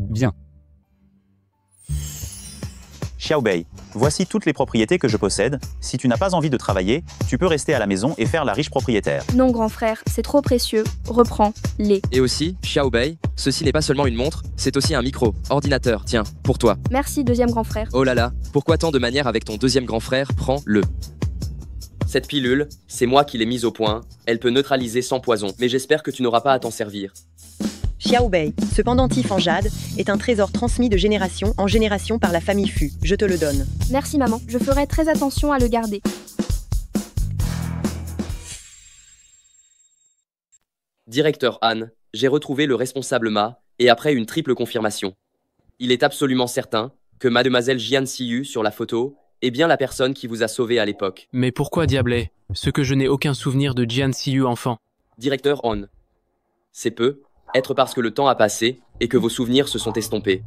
Bien. Xiaobei, voici toutes les propriétés que je possède. Si tu n'as pas envie de travailler, tu peux rester à la maison et faire la riche propriétaire. Non, grand frère, c'est trop précieux. Reprends-les. Et aussi, Xiaobei, ceci n'est pas seulement une montre, c'est aussi un micro, ordinateur, tiens, pour toi. Merci, deuxième grand frère. Oh là là, pourquoi tant de manières avec ton deuxième grand frère? Prends-le. Cette pilule, c'est moi qui l'ai mise au point. Elle peut neutraliser sans poison, mais j'espère que tu n'auras pas à t'en servir. Xiaobei, ce pendentif en jade est un trésor transmis de génération en génération par la famille Fu. Je te le donne. Merci maman, je ferai très attention à le garder. Directeur Han, j'ai retrouvé le responsable Ma, et après une triple confirmation. Il est absolument certain que mademoiselle Jian Siyu sur la photo est bien la personne qui vous a sauvé à l'époque. Mais pourquoi diablet? Ce que je n'ai aucun souvenir de Jian Siyu enfant. Directeur Han. C'est peu, être parce que le temps a passé et que vos souvenirs se sont estompés.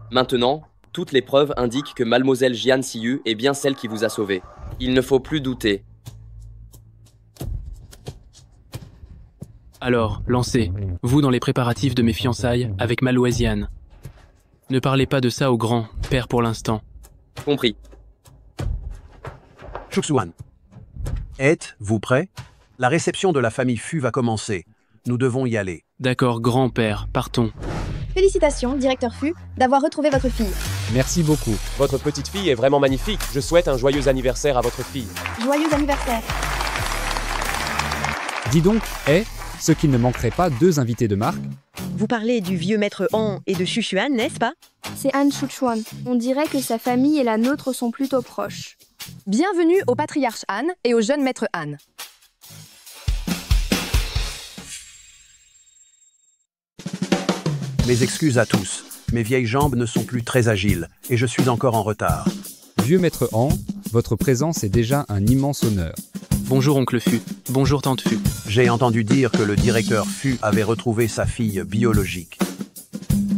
Maintenant, toutes les preuves indiquent que mademoiselle Jian Siyu est bien celle qui vous a sauvé. Il ne faut plus douter. Alors, lancez, vous dans les préparatifs de mes fiançailles avec Malouesiane. Ne parlez pas de ça au grand père pour l'instant. Compris. Shuxuan. Êtes-vous prêt? La réception de la famille Fu va commencer. Nous devons y aller. D'accord, grand-père, partons. Félicitations, directeur Fu, d'avoir retrouvé votre fille. Merci beaucoup. Votre petite fille est vraiment magnifique. Je souhaite un joyeux anniversaire à votre fille. Joyeux anniversaire. Dis donc, ce qu'il ne manquerait pas 2 invités de marque? Vous parlez du vieux maître Han et de Xuxuan, n'est-ce pas? C'est Han Shuchuan. On dirait que sa famille et la nôtre sont plutôt proches. Bienvenue au patriarche Han et au jeune maître Han. Mes excuses à tous. Mes vieilles jambes ne sont plus très agiles et je suis encore en retard. Vieux maître Han, votre présence est déjà un immense honneur. Bonjour oncle Fu. Bonjour tante Fu. J'ai entendu dire que le directeur Fu avait retrouvé sa fille biologique.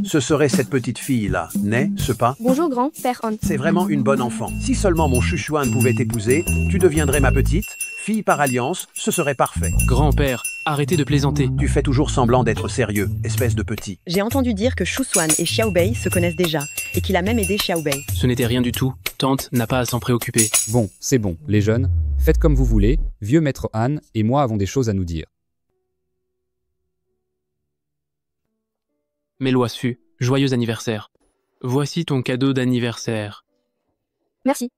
Ce serait cette petite fille-là, n'est-ce pas? Bonjour grand-père Han. C'est vraiment une bonne enfant. Si seulement mon Shuchuan pouvait t'épouser, tu deviendrais ma petite, fille par alliance, ce serait parfait. Grand-père, arrêtez de plaisanter. Tu fais toujours semblant d'être sérieux, espèce de petit. J'ai entendu dire que Shuxuan et Xiaobei se connaissent déjà, et qu'il a même aidé Xiaobei. Ce n'était rien du tout. Tante n'a pas à s'en préoccuper. Bon, c'est bon, les jeunes. Faites comme vous voulez, vieux maître Han et moi avons des choses à nous dire. Mélois Fu, joyeux anniversaire. Voici ton cadeau d'anniversaire. Merci.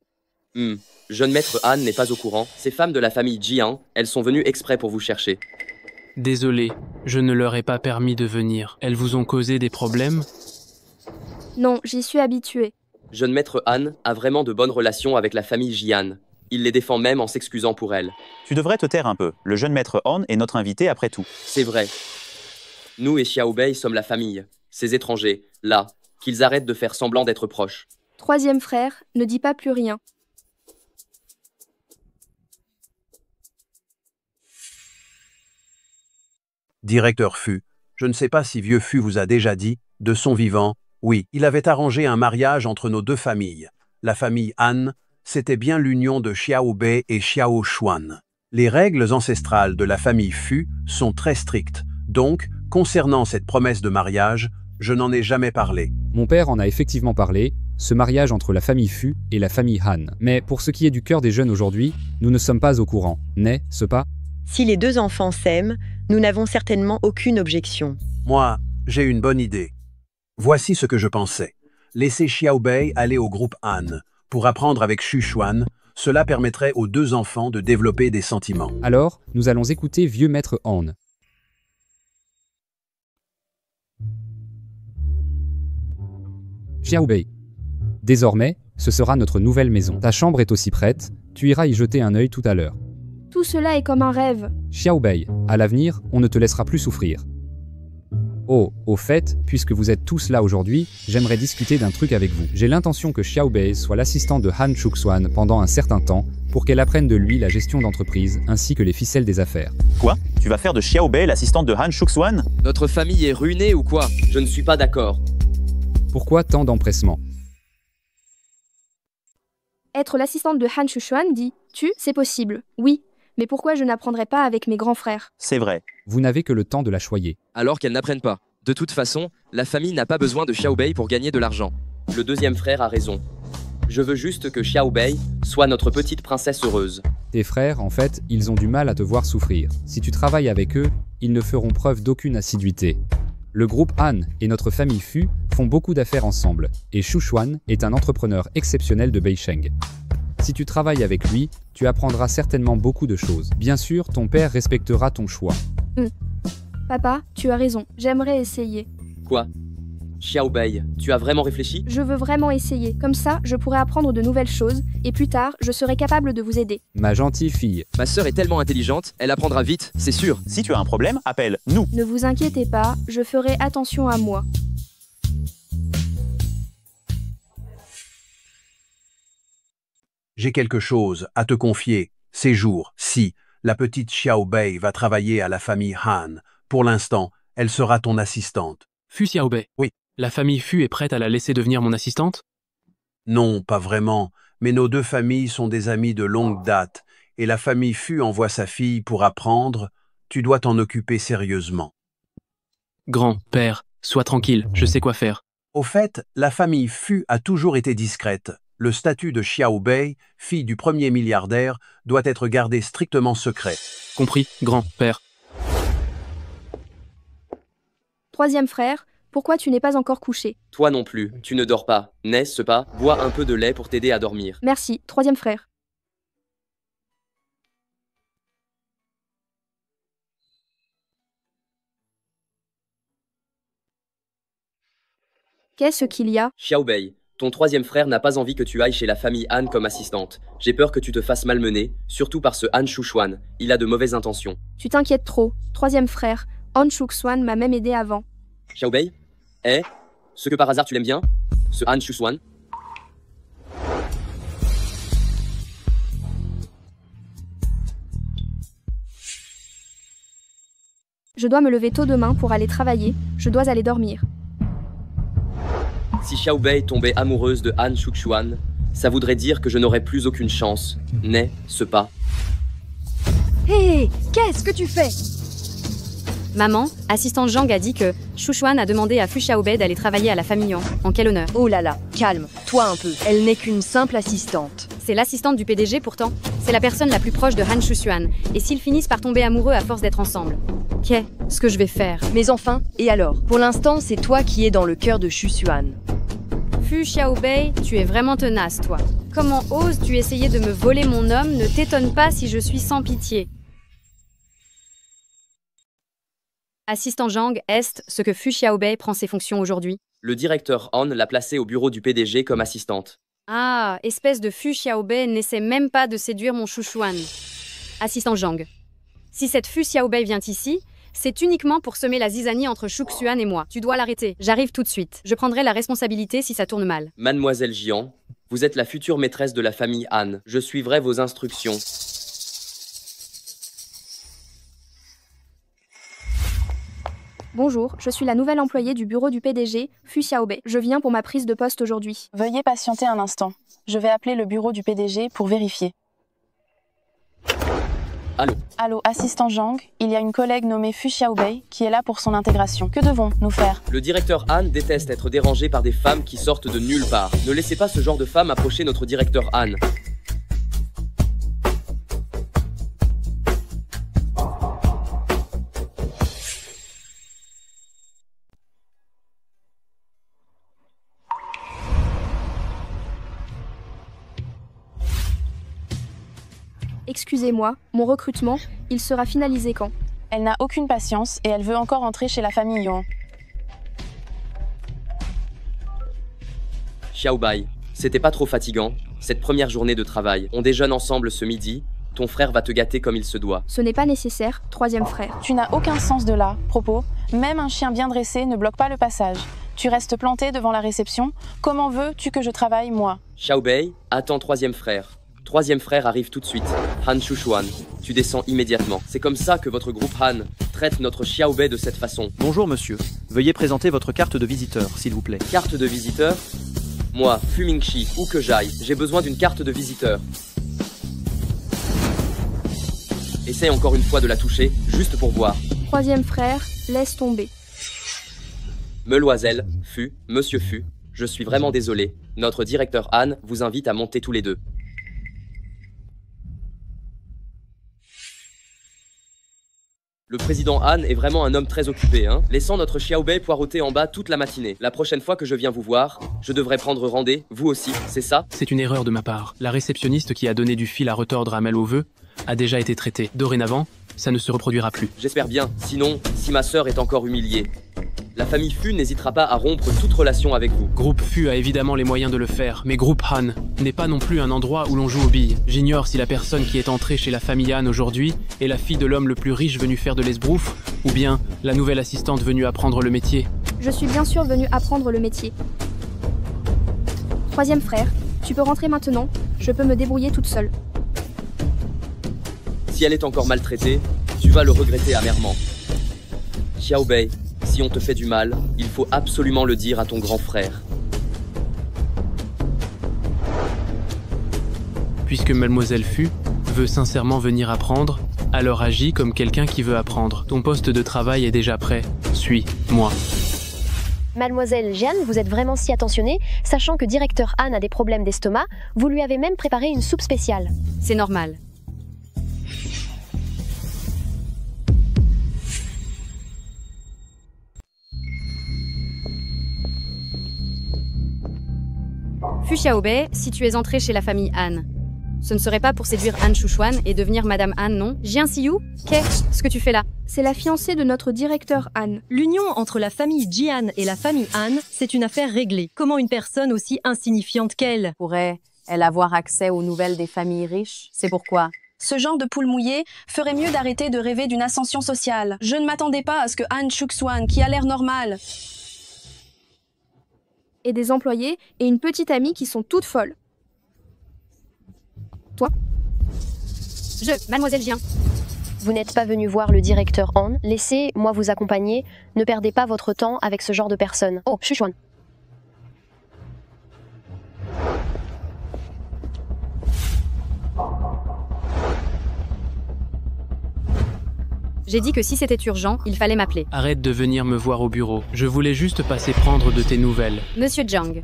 Jeune maître Han n'est pas au courant. Ces femmes de la famille Jian, elles sont venues exprès pour vous chercher. Désolé, je ne leur ai pas permis de venir. Elles vous ont causé des problèmes? Non, j'y suis habituée. Jeune maître Han a vraiment de bonnes relations avec la famille Jian. Il les défend même en s'excusant pour elles. Tu devrais te taire un peu. Le jeune maître Han est notre invité après tout. C'est vrai. Nous et Xiaobei sommes la famille. Ces étrangers, là, qu'ils arrêtent de faire semblant d'être proches. Troisième frère, ne dis pas plus rien. Directeur Fu, je ne sais pas si vieux Fu vous a déjà dit, de son vivant, oui, il avait arrangé un mariage entre nos 2 familles. La famille Han, c'était bien l'union de Xiaobei et Xiaoshuan. Les règles ancestrales de la famille Fu sont très strictes, donc, concernant cette promesse de mariage, je n'en ai jamais parlé. Mon père en a effectivement parlé, ce mariage entre la famille Fu et la famille Han. Mais pour ce qui est du cœur des jeunes aujourd'hui, nous ne sommes pas au courant, n'est-ce pas? Si les 2 enfants s'aiment, Nous n'avons certainement aucune objection. Moi, j'ai une bonne idée. Voici ce que je pensais. Laisser Xiaobei aller au groupe Han pour apprendre avec Xu Xuan. Cela permettrait aux deux enfants de développer des sentiments. Alors, nous allons écouter vieux maître Han. Xiaobei. Désormais, ce sera notre nouvelle maison. Ta chambre est aussi prête, tu iras y jeter un œil tout à l'heure. Tout cela est comme un rêve. Xiaobei, à l'avenir, on ne te laissera plus souffrir. Oh, au fait, puisque vous êtes tous là aujourd'hui, j'aimerais discuter d'un truc avec vous. J'ai l'intention que Xiaobei soit l'assistante de Han Shuxuan pendant un certain temps, pour qu'elle apprenne de lui la gestion d'entreprise, ainsi que les ficelles des affaires. Quoi? Tu vas faire de Xiaobei l'assistante de Han Shuxuan? Notre famille est ruinée ou quoi? Je ne suis pas d'accord. Pourquoi tant d'empressement? Être l'assistante de Han Shuxuan dit « Tu, c'est possible, oui, mais pourquoi je n'apprendrai pas avec mes grands frères ?» C'est vrai. Vous n'avez que le temps de la choyer. Alors qu'elle n'apprenne pas. De toute façon, la famille n'a pas besoin de Xiaobei pour gagner de l'argent. Le deuxième frère a raison. Je veux juste que Xiaobei soit notre petite princesse heureuse. Tes frères, en fait, ils ont du mal à te voir souffrir. Si tu travailles avec eux, ils ne feront preuve d'aucune assiduité. Le groupe Han et notre famille Fu font beaucoup d'affaires ensemble, et Xu Xuan est un entrepreneur exceptionnel de Beisheng. Si tu travailles avec lui, tu apprendras certainement beaucoup de choses. Bien sûr, ton père respectera ton choix. Papa, tu as raison, j'aimerais essayer. Quoi? Xiaobei, tu as vraiment réfléchi? Je veux vraiment essayer, comme ça, je pourrai apprendre de nouvelles choses, et plus tard, je serai capable de vous aider. Ma gentille fille. Ma sœur est tellement intelligente, elle apprendra vite, c'est sûr. Si tu as un problème, appelle nous. Ne vous inquiétez pas, je ferai attention à moi. J'ai quelque chose à te confier. Ces jours, si la petite Xiaobei va travailler à la famille Han, pour l'instant, elle sera ton assistante. Fu Xiaobei. Oui. La famille Fu est prête à la laisser devenir mon assistante? Non, pas vraiment, mais nos deux familles sont des amies de longue date, et la famille Fu envoie sa fille pour apprendre. Tu dois t'en occuper sérieusement. Grand-père, sois tranquille, je sais quoi faire. Au fait, la famille Fu a toujours été discrète. Le statut de Xiaobei, fille du premier milliardaire, doit être gardé strictement secret. Compris, grand-père. Troisième frère, pourquoi tu n'es pas encore couché? Toi non plus, tu ne dors pas, n'est-ce pas? Bois un peu de lait pour t'aider à dormir. Merci, troisième frère. Qu'est-ce qu'il y a? Xiaobei, ton troisième frère n'a pas envie que tu ailles chez la famille Han comme assistante. J'ai peur que tu te fasses malmener, surtout par ce Han Shuxuan. Il a de mauvaises intentions. Tu t'inquiètes trop. Troisième frère, Han Shuxuan m'a même aidé avant. Xiaobei? Ce que par hasard tu l'aimes bien? Ce Han Shuxuan? Je dois me lever tôt demain pour aller travailler. Je dois aller dormir. Si Xiaobei tombait amoureuse de Han Shuxuan, ça voudrait dire que je n'aurais plus aucune chance, n'est-ce pas? Hé, qu'est-ce que tu fais? Maman, assistante Zhang a dit que Shuxuan a demandé à Fu Xiaobei d'aller travailler à la famille Yang. En quel honneur? Oh là là, calme, toi un peu. Elle n'est qu'une simple assistante. C'est l'assistante du PDG pourtant. C'est la personne la plus proche de Han Shuxuan. Et s'ils finissent par tomber amoureux à force d'être ensemble? Qu'est-ce que je vais faire? Mais enfin, et alors? Pour l'instant, c'est toi qui es dans le cœur de Shuxuan. Fu Xiaobei, tu es vraiment tenace, toi. Comment oses-tu essayer de me voler mon homme? Ne t'étonne pas si je suis sans pitié. Assistant Zhang, est ce que Fu Xiaobei prend ses fonctions aujourd'hui? Le directeur Han l'a placée au bureau du PDG comme assistante. Ah, espèce de Fu Xiaobei n'essaie même pas de séduire mon Shuxuan. Assistant Zhang. Si cette Fu Xiaobei vient ici, c'est uniquement pour semer la zizanie entre Shuxuan et moi. Tu dois l'arrêter. J'arrive tout de suite. Je prendrai la responsabilité si ça tourne mal. Mademoiselle Jian, vous êtes la future maîtresse de la famille Han. Je suivrai vos instructions. Bonjour, je suis la nouvelle employée du bureau du PDG, Fu Xiaobei. Je viens pour ma prise de poste aujourd'hui. Veuillez patienter un instant. Je vais appeler le bureau du PDG pour vérifier. Allô? Allô, assistant Zhang, il y a une collègue nommée Fu Xiaobei qui est là pour son intégration. Que devons-nous faire? Le directeur Han déteste être dérangé par des femmes qui sortent de nulle part. Ne laissez pas ce genre de femme approcher notre directeur Han. Excusez-moi, mon recrutement, il sera finalisé quand? Elle n'a aucune patience et elle veut encore entrer chez la famille Yuan. Xiaobai, c'était pas trop fatigant, cette première journée de travail. On déjeune ensemble ce midi, ton frère va te gâter comme il se doit. Ce n'est pas nécessaire, troisième frère. Tu n'as aucun sens de là, propos. Même un chien bien dressé ne bloque pas le passage. Tu restes planté devant la réception. Comment veux-tu que je travaille, moi? Xiaobei, attends troisième frère. Troisième frère arrive tout de suite. Han Shushuan, tu descends immédiatement. C'est comme ça que votre groupe Han traite notre Xiaobei de cette façon. Bonjour monsieur, veuillez présenter votre carte de visiteur, s'il vous plaît. Carte de visiteur? Moi, Fu Mingxi, où que j'aille, j'ai besoin d'une carte de visiteur. Essaye encore une fois de la toucher, juste pour voir. Troisième frère, laisse tomber. Meloiselle, Fu, Monsieur Fu, je suis vraiment désolé. Notre directeur Han vous invite à monter tous les deux. Le président Han est vraiment un homme très occupé, hein, laissant notre Xiaobei poireauter en bas toute la matinée. La prochaine fois que je viens vous voir, je devrais prendre rendez, vous aussi, c'est ça? C'est une erreur de ma part. La réceptionniste qui a donné du fil à retordre à Mel au vœu a déjà été traitée. Dorénavant, ça ne se reproduira plus. J'espère bien, sinon, si ma sœur est encore humiliée, la famille Fu n'hésitera pas à rompre toute relation avec vous. Groupe Fu a évidemment les moyens de le faire, mais Groupe Han n'est pas non plus un endroit où l'on joue aux billes. J'ignore si la personne qui est entrée chez la famille Han aujourd'hui est la fille de l'homme le plus riche venu faire de l'esbrouf, ou bien la nouvelle assistante venue apprendre le métier. Je suis bien sûr venue apprendre le métier. Troisième frère, tu peux rentrer maintenant, je peux me débrouiller toute seule. Si elle est encore maltraitée, tu vas le regretter amèrement. Xiaobei, si on te fait du mal, il faut absolument le dire à ton grand frère. Puisque Mademoiselle Fu veut sincèrement venir apprendre, alors agis comme quelqu'un qui veut apprendre. Ton poste de travail est déjà prêt. Suis-moi. Mademoiselle Jeanne, vous êtes vraiment si attentionnée, sachant que directeur Han a des problèmes d'estomac, vous lui avez même préparé une soupe spéciale. C'est normal. Fu Xiaobei, si tu es entrée chez la famille Han, ce ne serait pas pour séduire Han Shushuan et devenir Madame Han, non? Jian Siyu, qu'est-ce que tu fais là? C'est la fiancée de notre directeur Han. L'union entre la famille Jian et la famille Han, c'est une affaire réglée. Comment une personne aussi insignifiante qu'elle pourrait-elle avoir accès aux nouvelles des familles riches? C'est pourquoi. Ce genre de poule mouillée ferait mieux d'arrêter de rêver d'une ascension sociale. Je ne m'attendais pas à ce que Han Shushuan, qui a l'air normal, et des employés et une petite amie qui sont toutes folles. Toi? Mademoiselle Jian. Vous n'êtes pas venu voir le directeur Han, laissez-moi vous accompagner, ne perdez pas votre temps avec ce genre de personnes. Oh, Shushuan. J'ai dit que si c'était urgent, il fallait m'appeler. Arrête de venir me voir au bureau. Je voulais juste passer prendre de tes nouvelles. Monsieur Zhang.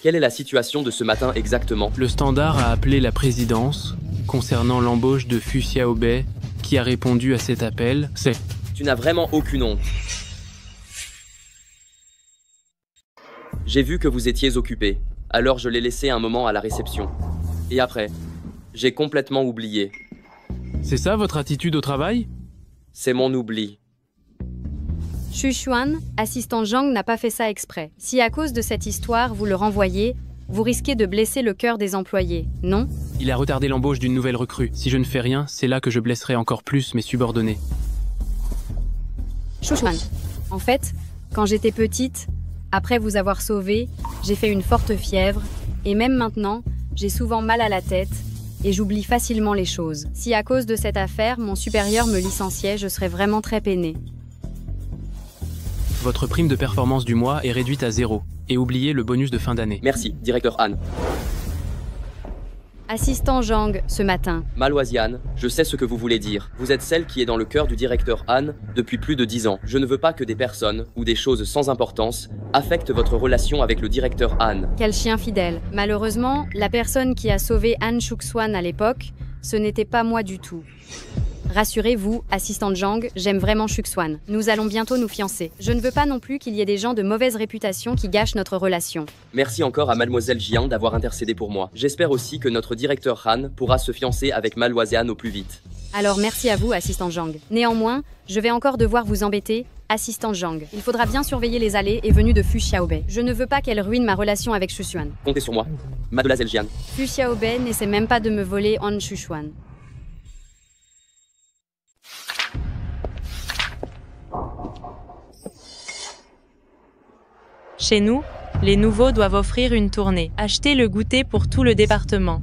Quelle est la situation de ce matin exactement? Le standard a appelé la présidence concernant l'embauche de Fu Xiaobei, qui a répondu à cet appel. C'est... Tu n'as vraiment aucune honte. J'ai vu que vous étiez occupé, alors je l'ai laissé un moment à la réception. Et après, j'ai complètement oublié. C'est ça votre attitude au travail? C'est mon oubli. Shushuan, assistant Zhang, n'a pas fait ça exprès. Si à cause de cette histoire vous le renvoyez, vous risquez de blesser le cœur des employés, non? Il a retardé l'embauche d'une nouvelle recrue. Si je ne fais rien, c'est là que je blesserai encore plus mes subordonnés. Shushuan, en fait, quand j'étais petite, après vous avoir sauvé, j'ai fait une forte fièvre, et même maintenant, j'ai souvent mal à la tête et j'oublie facilement les choses. Si à cause de cette affaire, mon supérieur me licenciait, je serais vraiment très peinée. Votre prime de performance du mois est réduite à 0. Et oubliez le bonus de fin d'année. Merci, directeur Han. Assistant Zhang, ce matin. Maloisiane, je sais ce que vous voulez dire. Vous êtes celle qui est dans le cœur du directeur Han depuis plus de 10 ans. Je ne veux pas que des personnes ou des choses sans importance affectent votre relation avec le directeur Han. Quel chien fidèle. Malheureusement, la personne qui a sauvé Han Shushuan à l'époque, ce n'était pas moi du tout. Rassurez-vous, assistante Zhang, j'aime vraiment Shuxuan. Nous allons bientôt nous fiancer. Je ne veux pas non plus qu'il y ait des gens de mauvaise réputation qui gâchent notre relation. Merci encore à Mademoiselle Jian d'avoir intercédé pour moi. J'espère aussi que notre directeur Han pourra se fiancer avec Malwazian au plus vite. Alors merci à vous, assistant Zhang. Néanmoins, je vais encore devoir vous embêter, assistant Zhang. Il faudra bien surveiller les allées et venues de Fu Xiaobei. Je ne veux pas qu'elle ruine ma relation avec Shuxuan. Comptez sur moi, Mademoiselle Jian. Fu Xiaobei n'essaie même pas de me voler Han Shuxuan. Chez nous, les nouveaux doivent offrir une tournée. Acheter le goûter pour tout le département.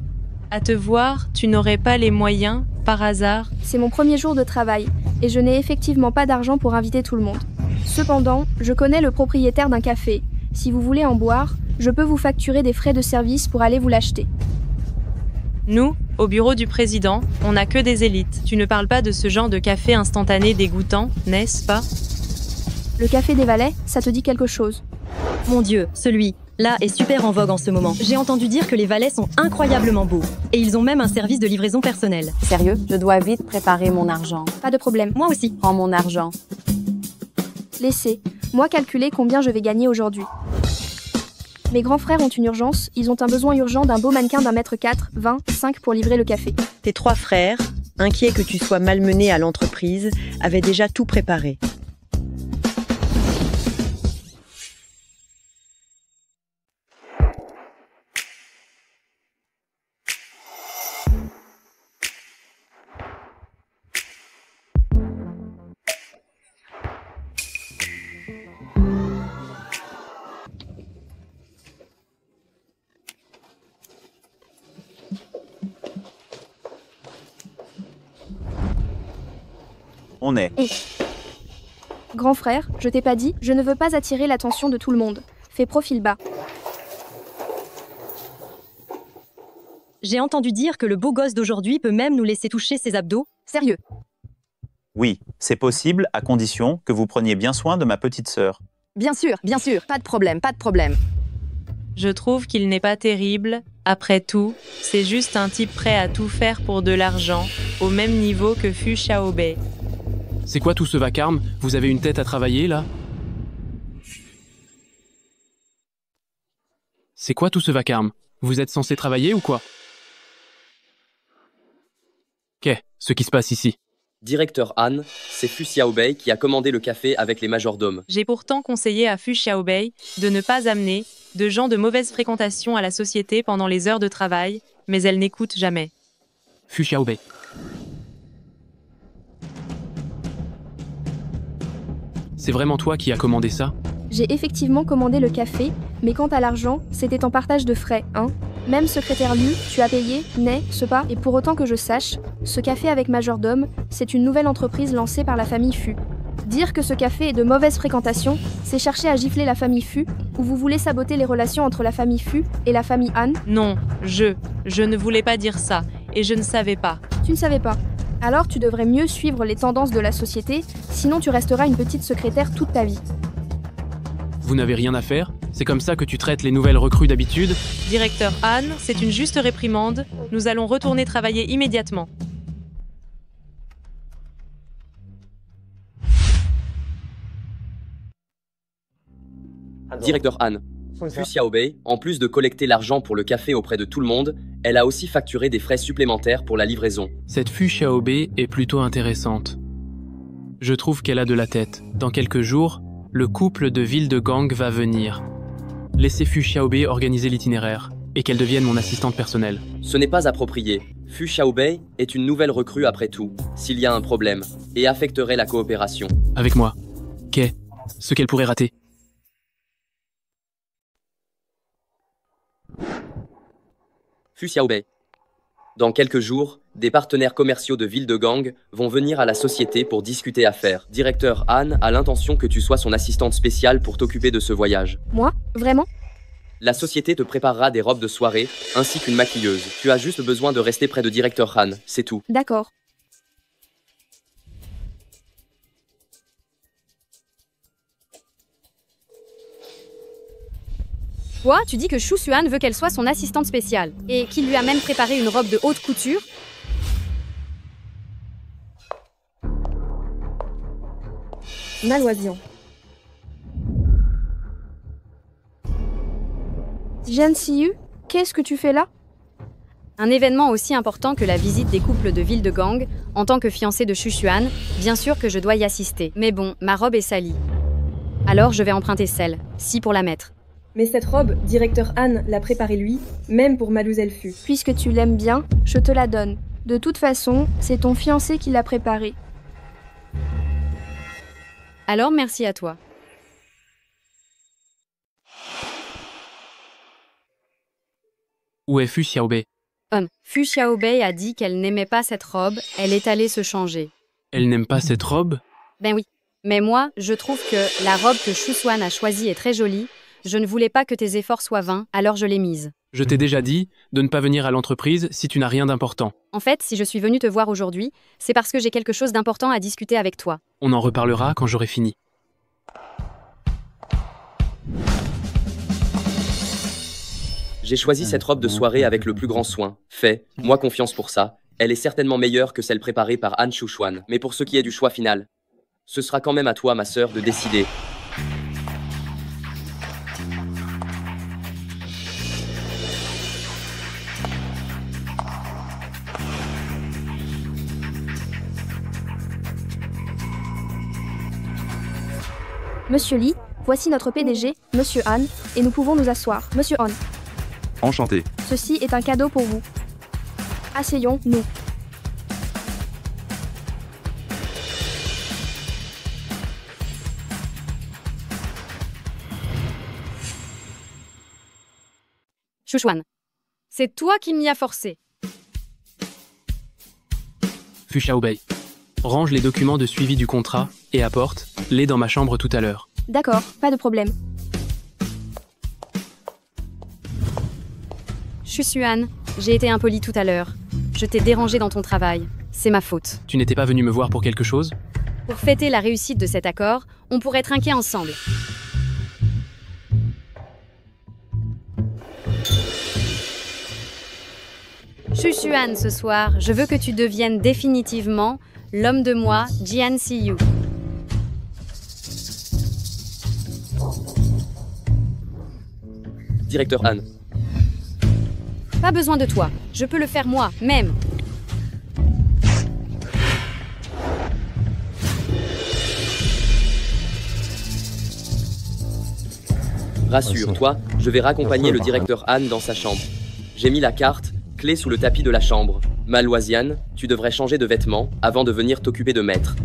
À te voir, tu n'aurais pas les moyens, par hasard? C'est mon premier jour de travail, et je n'ai effectivement pas d'argent pour inviter tout le monde. Cependant, je connais le propriétaire d'un café. Si vous voulez en boire, je peux vous facturer des frais de service pour aller vous l'acheter. Nous, au bureau du président, on n'a que des élites. Tu ne parles pas de ce genre de café instantané dégoûtant, n'est-ce pas? Le café des valets, ça te dit quelque chose? Mon Dieu, celui-là est super en vogue en ce moment. J'ai entendu dire que les valets sont incroyablement beaux. Et ils ont même un service de livraison personnelle. Sérieux, je dois vite préparer mon argent. Pas de problème. Moi aussi. Prends mon argent. Laissez, moi calculer combien je vais gagner aujourd'hui. Mes grands frères ont une urgence, ils ont un besoin urgent d'un beau mannequin d'1m4, 25 pour livrer le café. Tes 3 frères, inquiets que tu sois malmené à l'entreprise, avaient déjà tout préparé. On est. Grand frère, je t'ai pas dit, je ne veux pas attirer l'attention de tout le monde. Fais profil bas. J'ai entendu dire que le beau gosse d'aujourd'hui peut même nous laisser toucher ses abdos. Sérieux? Oui, c'est possible à condition que vous preniez bien soin de ma petite sœur. Bien sûr, pas de problème, pas de problème. Je trouve qu'il n'est pas terrible. Après tout, c'est juste un type prêt à tout faire pour de l'argent, au même niveau que Fu Xiaobei. C'est quoi tout ce vacarme? Vous avez une tête à travailler, là? C'est quoi tout ce vacarme? Vous êtes censé travailler ou quoi? Qu'est ce qui se passe ici? Directeur Han, c'est Fu Xiaobei qui a commandé le café avec les majordomes. J'ai pourtant conseillé à Fu Xiaobei de ne pas amener de gens de mauvaise fréquentation à la société pendant les heures de travail, mais elle n'écoute jamais. Fu Xiaobei. C'est vraiment toi qui as commandé ça? J'ai effectivement commandé le café, mais quant à l'argent, c'était en partage de frais, hein. Même secrétaire Lu, tu as payé, n'est-ce pas? Et pour autant que je sache, ce café avec majordome, c'est une nouvelle entreprise lancée par la famille Fu. Dire que ce café est de mauvaise fréquentation, c'est chercher à gifler la famille Fu, ou vous voulez saboter les relations entre la famille Fu et la famille Han? Non, je ne voulais pas dire ça, et je ne savais pas. Tu ne savais pas? Alors tu devrais mieux suivre les tendances de la société, sinon tu resteras une petite secrétaire toute ta vie. Vous n'avez rien à faire? C'est comme ça que tu traites les nouvelles recrues d'habitude? Directeur Han, c'est une juste réprimande. Nous allons retourner travailler immédiatement. Directeur Han, Fu Xiaobei, en plus de collecter l'argent pour le café auprès de tout le monde, elle a aussi facturé des frais supplémentaires pour la livraison. Cette Fu Xiaobei est plutôt intéressante. Je trouve qu'elle a de la tête. Dans quelques jours, le couple de Ville de Gang va venir. Laissez Fu Xiaobei organiser l'itinéraire et qu'elle devienne mon assistante personnelle. Ce n'est pas approprié. Fu Xiaobei est une nouvelle recrue après tout, s'il y a un problème, et affecterait la coopération. Avec moi, qu'est ce qu'elle pourrait rater? Fu Xiaobei. Dans quelques jours, des partenaires commerciaux de Ville de Gang vont venir à la société pour discuter affaires. Directeur Han a l'intention que tu sois son assistante spéciale pour t'occuper de ce voyage. Moi? Vraiment? La société te préparera des robes de soirée, ainsi qu'une maquilleuse. Tu as juste besoin de rester près de Directeur Han, c'est tout. D'accord. Quoi? Tu dis que Shuxuan veut qu'elle soit son assistante spéciale, et qu'il lui a même préparé une robe de haute couture? Malwazian. Jian Siyu, qu'est-ce que tu fais là? Un événement aussi important que la visite des couples de ville de Gang, en tant que fiancée de Shushuan, bien sûr que je dois y assister. Mais bon, ma robe est salie. Alors je vais emprunter celle, si pour la mettre. Mais cette robe, directeur Han l'a préparée lui, même pour Mademoiselle Fu. Puisque tu l'aimes bien, je te la donne. De toute façon, c'est ton fiancé qui l'a préparée. Alors merci à toi. Où est Fu Xiaobei? Fu Xiaobei a dit qu'elle n'aimait pas cette robe, elle est allée se changer. Elle n'aime pas cette robe? Ben oui. Mais moi, je trouve que la robe que Shushuan a choisie est très jolie. Je ne voulais pas que tes efforts soient vains, alors je l'ai mise. Je t'ai déjà dit de ne pas venir à l'entreprise si tu n'as rien d'important. En fait, si je suis venue te voir aujourd'hui, c'est parce que j'ai quelque chose d'important à discuter avec toi. On en reparlera quand j'aurai fini. J'ai choisi cette robe de soirée avec le plus grand soin. Fais-moi confiance pour ça. Elle est certainement meilleure que celle préparée par Han Shushuan. Mais pour ce qui est du choix final, ce sera quand même à toi, ma sœur, de décider. Monsieur Lee, voici notre PDG, Monsieur Han, et nous pouvons nous asseoir. Monsieur Han. Enchanté. Ceci est un cadeau pour vous. Asseyons-nous. Shushuan, c'est toi qui m'y as forcé. Fu Xiaobei, range les documents de suivi du contrat et apporte-les dans ma chambre tout à l'heure. D'accord, pas de problème. Shushuan, j'ai été impolie tout à l'heure. Je t'ai dérangé dans ton travail. C'est ma faute. Tu n'étais pas venu me voir pour quelque chose? Pour fêter la réussite de cet accord, on pourrait trinquer ensemble. Shushuan, ce soir, je veux que tu deviennes définitivement l'homme de moi, Jian Siyu. Directeur Han. Pas besoin de toi, je peux le faire moi, même. Rassure-toi, je vais raccompagner le directeur Han dans sa chambre. J'ai mis la carte, clé sous le tapis de la chambre. Malwazian, tu devrais changer de vêtements avant de venir t'occuper de maître.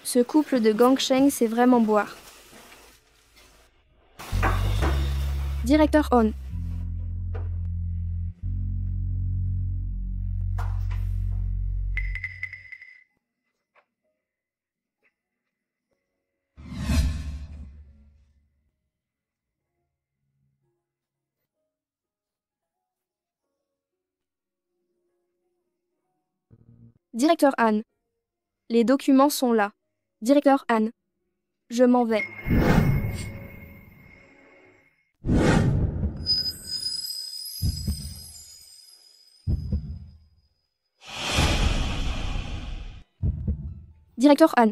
Ce couple de Gangsheng sait vraiment boire. Directeur Han. Directeur Han. Les documents sont là. Directeur Han. Je m'en vais. Directeur Han.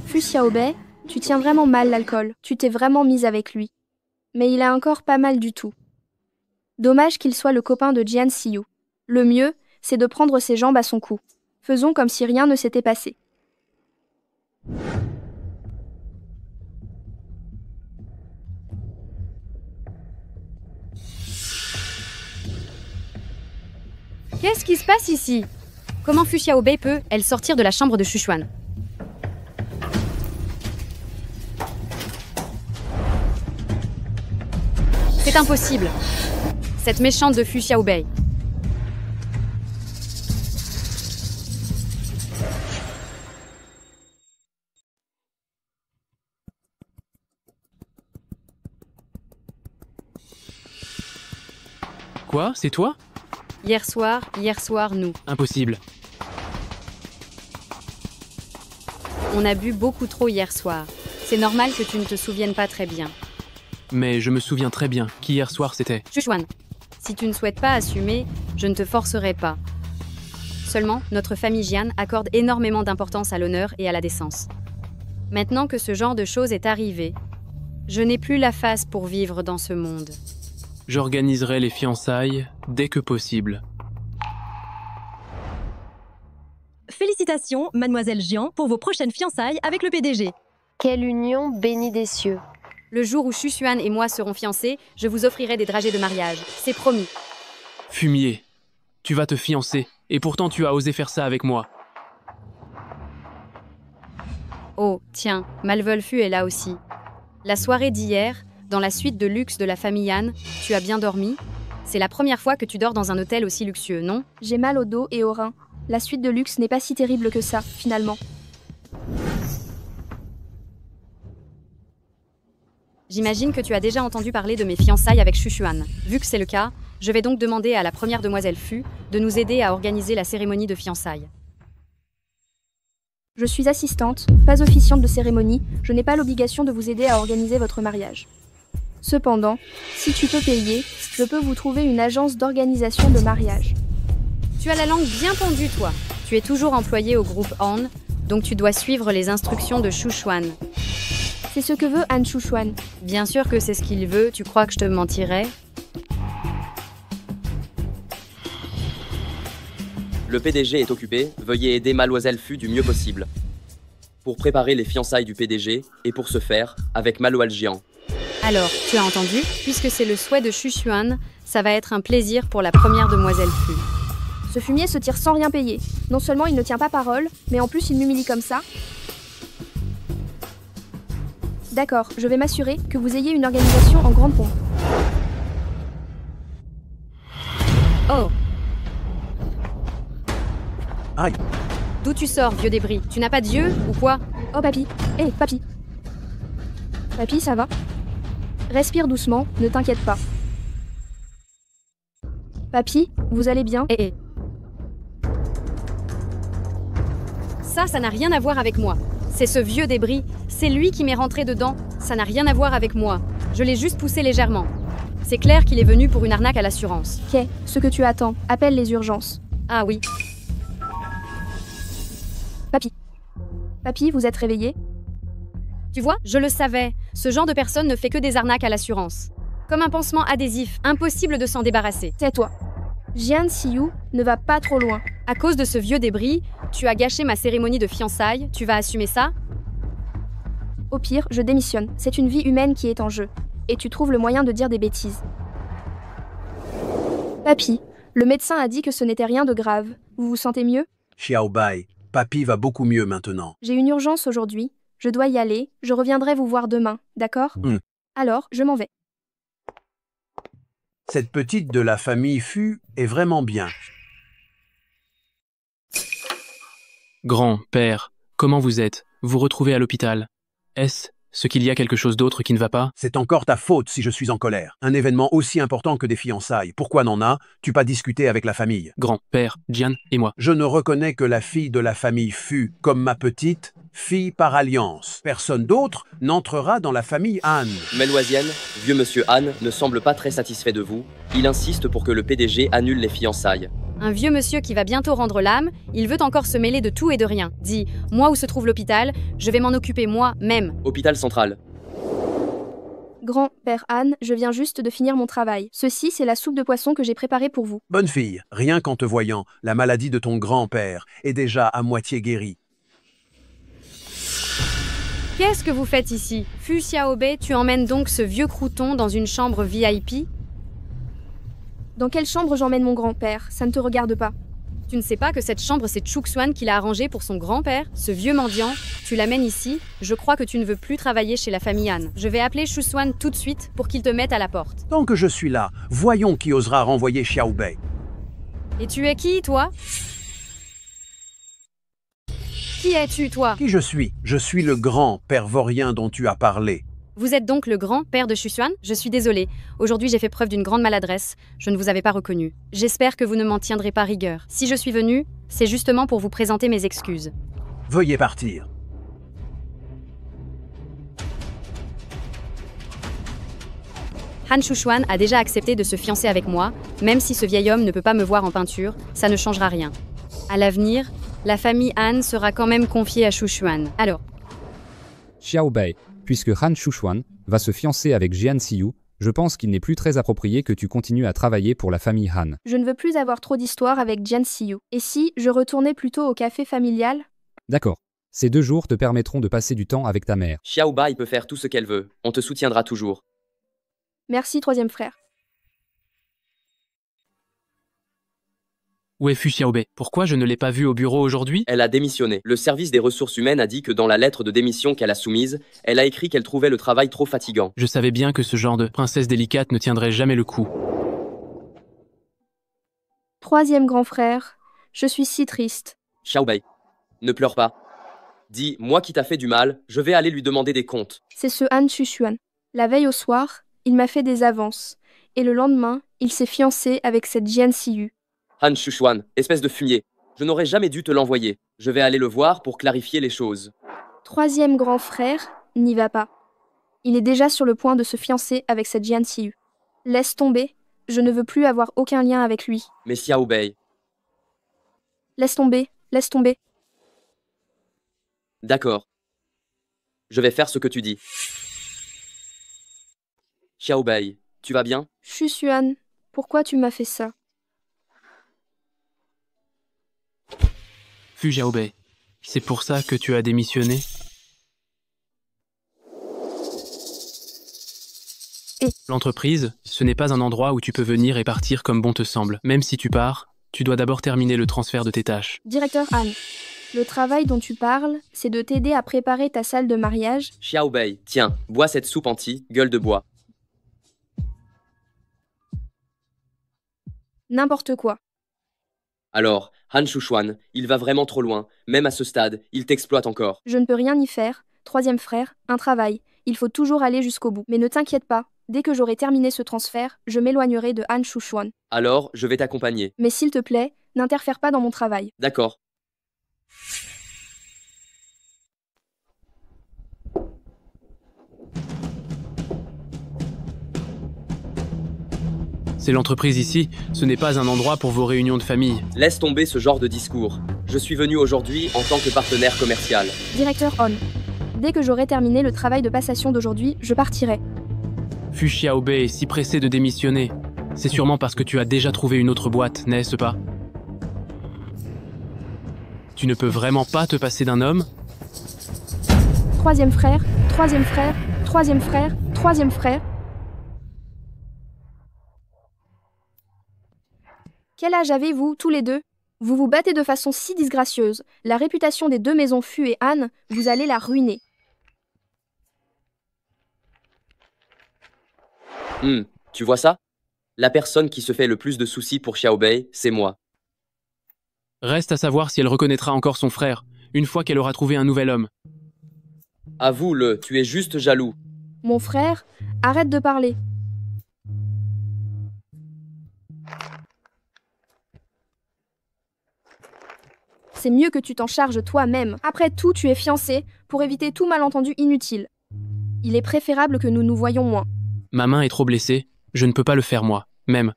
Fu Xiaobei, tu tiens vraiment mal l'alcool. Tu t'es vraiment mise avec lui. Mais il a encore pas mal du tout. Dommage qu'il soit le copain de Jian Siyu. Le mieux, c'est de prendre ses jambes à son cou. Faisons comme si rien ne s'était passé. Qu'est-ce qui se passe ici? Comment Fu Xiaobei peut-elle sortir de la chambre de Shushuan? C'est impossible. Cette méchante de Fu Xiaobei. Quoi? C'est toi? Hier soir, nous. Impossible. On a bu beaucoup trop hier soir. C'est normal que tu ne te souviennes pas très bien. Mais je me souviens très bien qui hier soir c'était. Shuchuan, si tu ne souhaites pas assumer, je ne te forcerai pas. Seulement, notre famille Jian accorde énormément d'importance à l'honneur et à la décence. Maintenant que ce genre de choses est arrivé, je n'ai plus la face pour vivre dans ce monde. J'organiserai les fiançailles dès que possible. Félicitations, mademoiselle Jian, pour vos prochaines fiançailles avec le PDG. Quelle union bénie des cieux. Le jour où Shuchuan et moi serons fiancés, je vous offrirai des dragées de mariage. C'est promis. Fumier, tu vas te fiancer, et pourtant tu as osé faire ça avec moi. Oh, tiens, Malvolfu est là aussi. La soirée d'hier, dans la suite de luxe de la famille Han, tu as bien dormi? C'est la première fois que tu dors dans un hôtel aussi luxueux, non? J'ai mal au dos et aux reins. La suite de luxe n'est pas si terrible que ça, finalement. J'imagine que tu as déjà entendu parler de mes fiançailles avec Shuchuan. Vu que c'est le cas, je vais donc demander à la première demoiselle Fu de nous aider à organiser la cérémonie de fiançailles. Je suis assistante, pas officiante de cérémonie, je n'ai pas l'obligation de vous aider à organiser votre mariage. Cependant, si tu peux payer, je peux vous trouver une agence d'organisation de mariage. Tu as la langue bien pendue, toi. Tu es toujours employé au groupe Han, donc tu dois suivre les instructions de Shuchuan. C'est ce que veut Han Shuchuan. Bien sûr que c'est ce qu'il veut, tu crois que je te mentirais? Le PDG est occupé, veuillez aider Mademoiselle Fu du mieux possible. Pour préparer les fiançailles du PDG, et pour ce faire, avec Malual Jian. Alors, tu as entendu? Puisque c'est le souhait de Shuchuan, ça va être un plaisir pour la première demoiselle Fu. Ce fumier se tire sans rien payer. Non seulement il ne tient pas parole, mais en plus il m'humilie comme ça. D'accord, je vais m'assurer que vous ayez une organisation en grande pompe. Oh! Aïe! D'où tu sors, vieux débris? Tu n'as pas d'yeux, ou quoi? Oh papy! Hé, papy! Papy, ça va? Respire doucement, ne t'inquiète pas. Papy, vous allez bien? Eh. Ça n'a rien à voir avec moi. C'est ce vieux débris. C'est lui qui m'est rentré dedans. Ça n'a rien à voir avec moi. Je l'ai juste poussé légèrement. C'est clair qu'il est venu pour une arnaque à l'assurance. Qu'est ce que tu attends? Appelle les urgences. Ah oui. Papy. Papy, vous êtes réveillé? Tu vois, je le savais. Ce genre de personne ne fait que des arnaques à l'assurance. Comme un pansement adhésif, impossible de s'en débarrasser. Tais-toi. Jian Siyu ne va pas trop loin. À cause de ce vieux débris, tu as gâché ma cérémonie de fiançailles. Tu vas assumer ça? Au pire, je démissionne. C'est une vie humaine qui est en jeu. Et tu trouves le moyen de dire des bêtises. Papy, le médecin a dit que ce n'était rien de grave. Vous vous sentez mieux? Xiaobai, papy va beaucoup mieux maintenant. J'ai une urgence aujourd'hui. Je dois y aller. Je reviendrai vous voir demain, d'accord? Alors, je m'en vais. Cette petite de la famille Fu est vraiment bien. Grand-père, comment vous êtes? Vous retrouvez à l'hôpital? Est-ce qu'il y a quelque chose d'autre qui ne va pas? C'est encore ta faute si je suis en colère. Un événement aussi important que des fiançailles. Pourquoi n'en as-tu pas discuté avec la famille? Grand-père, Jian et moi. Je ne reconnais que la fille de la famille Fu comme ma petite fille par alliance. Personne d'autre n'entrera dans la famille Han. Meloisienne, vieux monsieur Han ne semble pas très satisfait de vous. Il insiste pour que le PDG annule les fiançailles. Un vieux monsieur qui va bientôt rendre l'âme, il veut encore se mêler de tout et de rien. Dis, moi où se trouve l'hôpital, je vais m'en occuper moi-même. Hôpital central. Grand-père Han, je viens juste de finir mon travail. Ceci, c'est la soupe de poisson que j'ai préparée pour vous. Bonne fille, rien qu'en te voyant, la maladie de ton grand-père est déjà à moitié guérie. Qu'est-ce que vous faites ici? Fu Xiaobei, tu emmènes donc ce vieux crouton dans une chambre VIP? Dans quelle chambre j'emmène mon grand-père? Ça ne te regarde pas. Tu ne sais pas que cette chambre, c'est Shuchuan qui l'a arrangée pour son grand-père? Ce vieux mendiant, tu l'amènes ici? Je crois que tu ne veux plus travailler chez la famille Han. Je vais appeler Shuchuan tout de suite pour qu'il te mette à la porte. Tant que je suis là, voyons qui osera renvoyer Xiaobei. Et tu es qui, toi? Qui es-tu, toi? Qui je suis? Je suis le grand pervorien dont tu as parlé. Vous êtes donc le grand-père de Shusuan? Je suis désolée. Aujourd'hui, j'ai fait preuve d'une grande maladresse. Je ne vous avais pas reconnu. J'espère que vous ne m'en tiendrez pas rigueur. Si je suis venue, c'est justement pour vous présenter mes excuses. Veuillez partir. Han Shusuan a déjà accepté de se fiancer avec moi, même si ce vieil homme ne peut pas me voir en peinture, ça ne changera rien. À l'avenir, la famille Han sera quand même confiée à Shusuan. Alors, Xiao Bei, puisque Han Shusuan va se fiancer avec Jian Siyu, je pense qu'il n'est plus très approprié que tu continues à travailler pour la famille Han. Je ne veux plus avoir trop d'histoires avec Jian Siyu. Et si je retournais plutôt au café familial? D'accord. Ces 2 jours te permettront de passer du temps avec ta mère. Xiao Bai peut faire tout ce qu'elle veut. On te soutiendra toujours. Merci, troisième frère. Où est Fu Xiaobei? Pourquoi je ne l'ai pas vue au bureau aujourd'hui? Elle a démissionné. Le service des ressources humaines a dit que dans la lettre de démission qu'elle a soumise, elle a écrit qu'elle trouvait le travail trop fatigant. Je savais bien que ce genre de princesse délicate ne tiendrait jamais le coup. Troisième grand frère, je suis si triste. Xiao Bei, ne pleure pas. Dis, moi qui t'a fait du mal, je vais aller lui demander des comptes. C'est ce Han Shusuan. La veille au soir, il m'a fait des avances. Et le lendemain, il s'est fiancé avec cette Jian Siyu. Han Shusuan, espèce de fumier. Je n'aurais jamais dû te l'envoyer. Je vais aller le voir pour clarifier les choses. Troisième grand frère, n'y va pas. Il est déjà sur le point de se fiancer avec cette Jian Siyu. Laisse tomber, je ne veux plus avoir aucun lien avec lui. Mais Xiao Bei. Laisse tomber, laisse tomber. D'accord. Je vais faire ce que tu dis. Xiao Bei, tu vas bien? Shusuan, pourquoi tu m'as fait ça? Fu Xiaobei, c'est pour ça que tu as démissionné? L'entreprise, ce n'est pas un endroit où tu peux venir et partir comme bon te semble. Même si tu pars, tu dois d'abord terminer le transfert de tes tâches. Directeur Han, le travail dont tu parles, c'est de t'aider à préparer ta salle de mariage. Xiao Bei, tiens, bois cette soupe gueule de bois. N'importe quoi. Alors, Han Shusuan, il va vraiment trop loin. Même à ce stade, il t'exploite encore. Je ne peux rien y faire. Troisième frère, un travail. Il faut toujours aller jusqu'au bout. Mais ne t'inquiète pas, dès que j'aurai terminé ce transfert, je m'éloignerai de Han Shusuan. Alors, je vais t'accompagner. Mais s'il te plaît, n'interfère pas dans mon travail. D'accord. C'est l'entreprise ici, ce n'est pas un endroit pour vos réunions de famille. Laisse tomber ce genre de discours. Je suis venu aujourd'hui en tant que partenaire commercial. Directeur Han, dès que j'aurai terminé le travail de passation d'aujourd'hui, je partirai. Fu Xiaobei est si pressé de démissionner. C'est sûrement parce que tu as déjà trouvé une autre boîte, n'est-ce pas? Tu ne peux vraiment pas te passer d'un homme? Troisième frère, troisième frère, troisième frère, troisième frère. Quel âge avez-vous, tous les deux? Vous vous battez de façon si disgracieuse. La réputation des 2 maisons Fu et Han, vous allez la ruiner. Tu vois ça? La personne qui se fait le plus de soucis pour Xiao Bei, c'est moi. Reste à savoir si elle reconnaîtra encore son frère, une fois qu'elle aura trouvé un nouvel homme. Avoue-le, tu es juste jaloux. Mon frère, arrête de parler. C'est mieux que tu t'en charges toi-même. Après tout, tu es fiancé, pour éviter tout malentendu inutile. Il est préférable que nous nous voyions moins. Ma main est trop blessée, je ne peux pas le faire moi, même.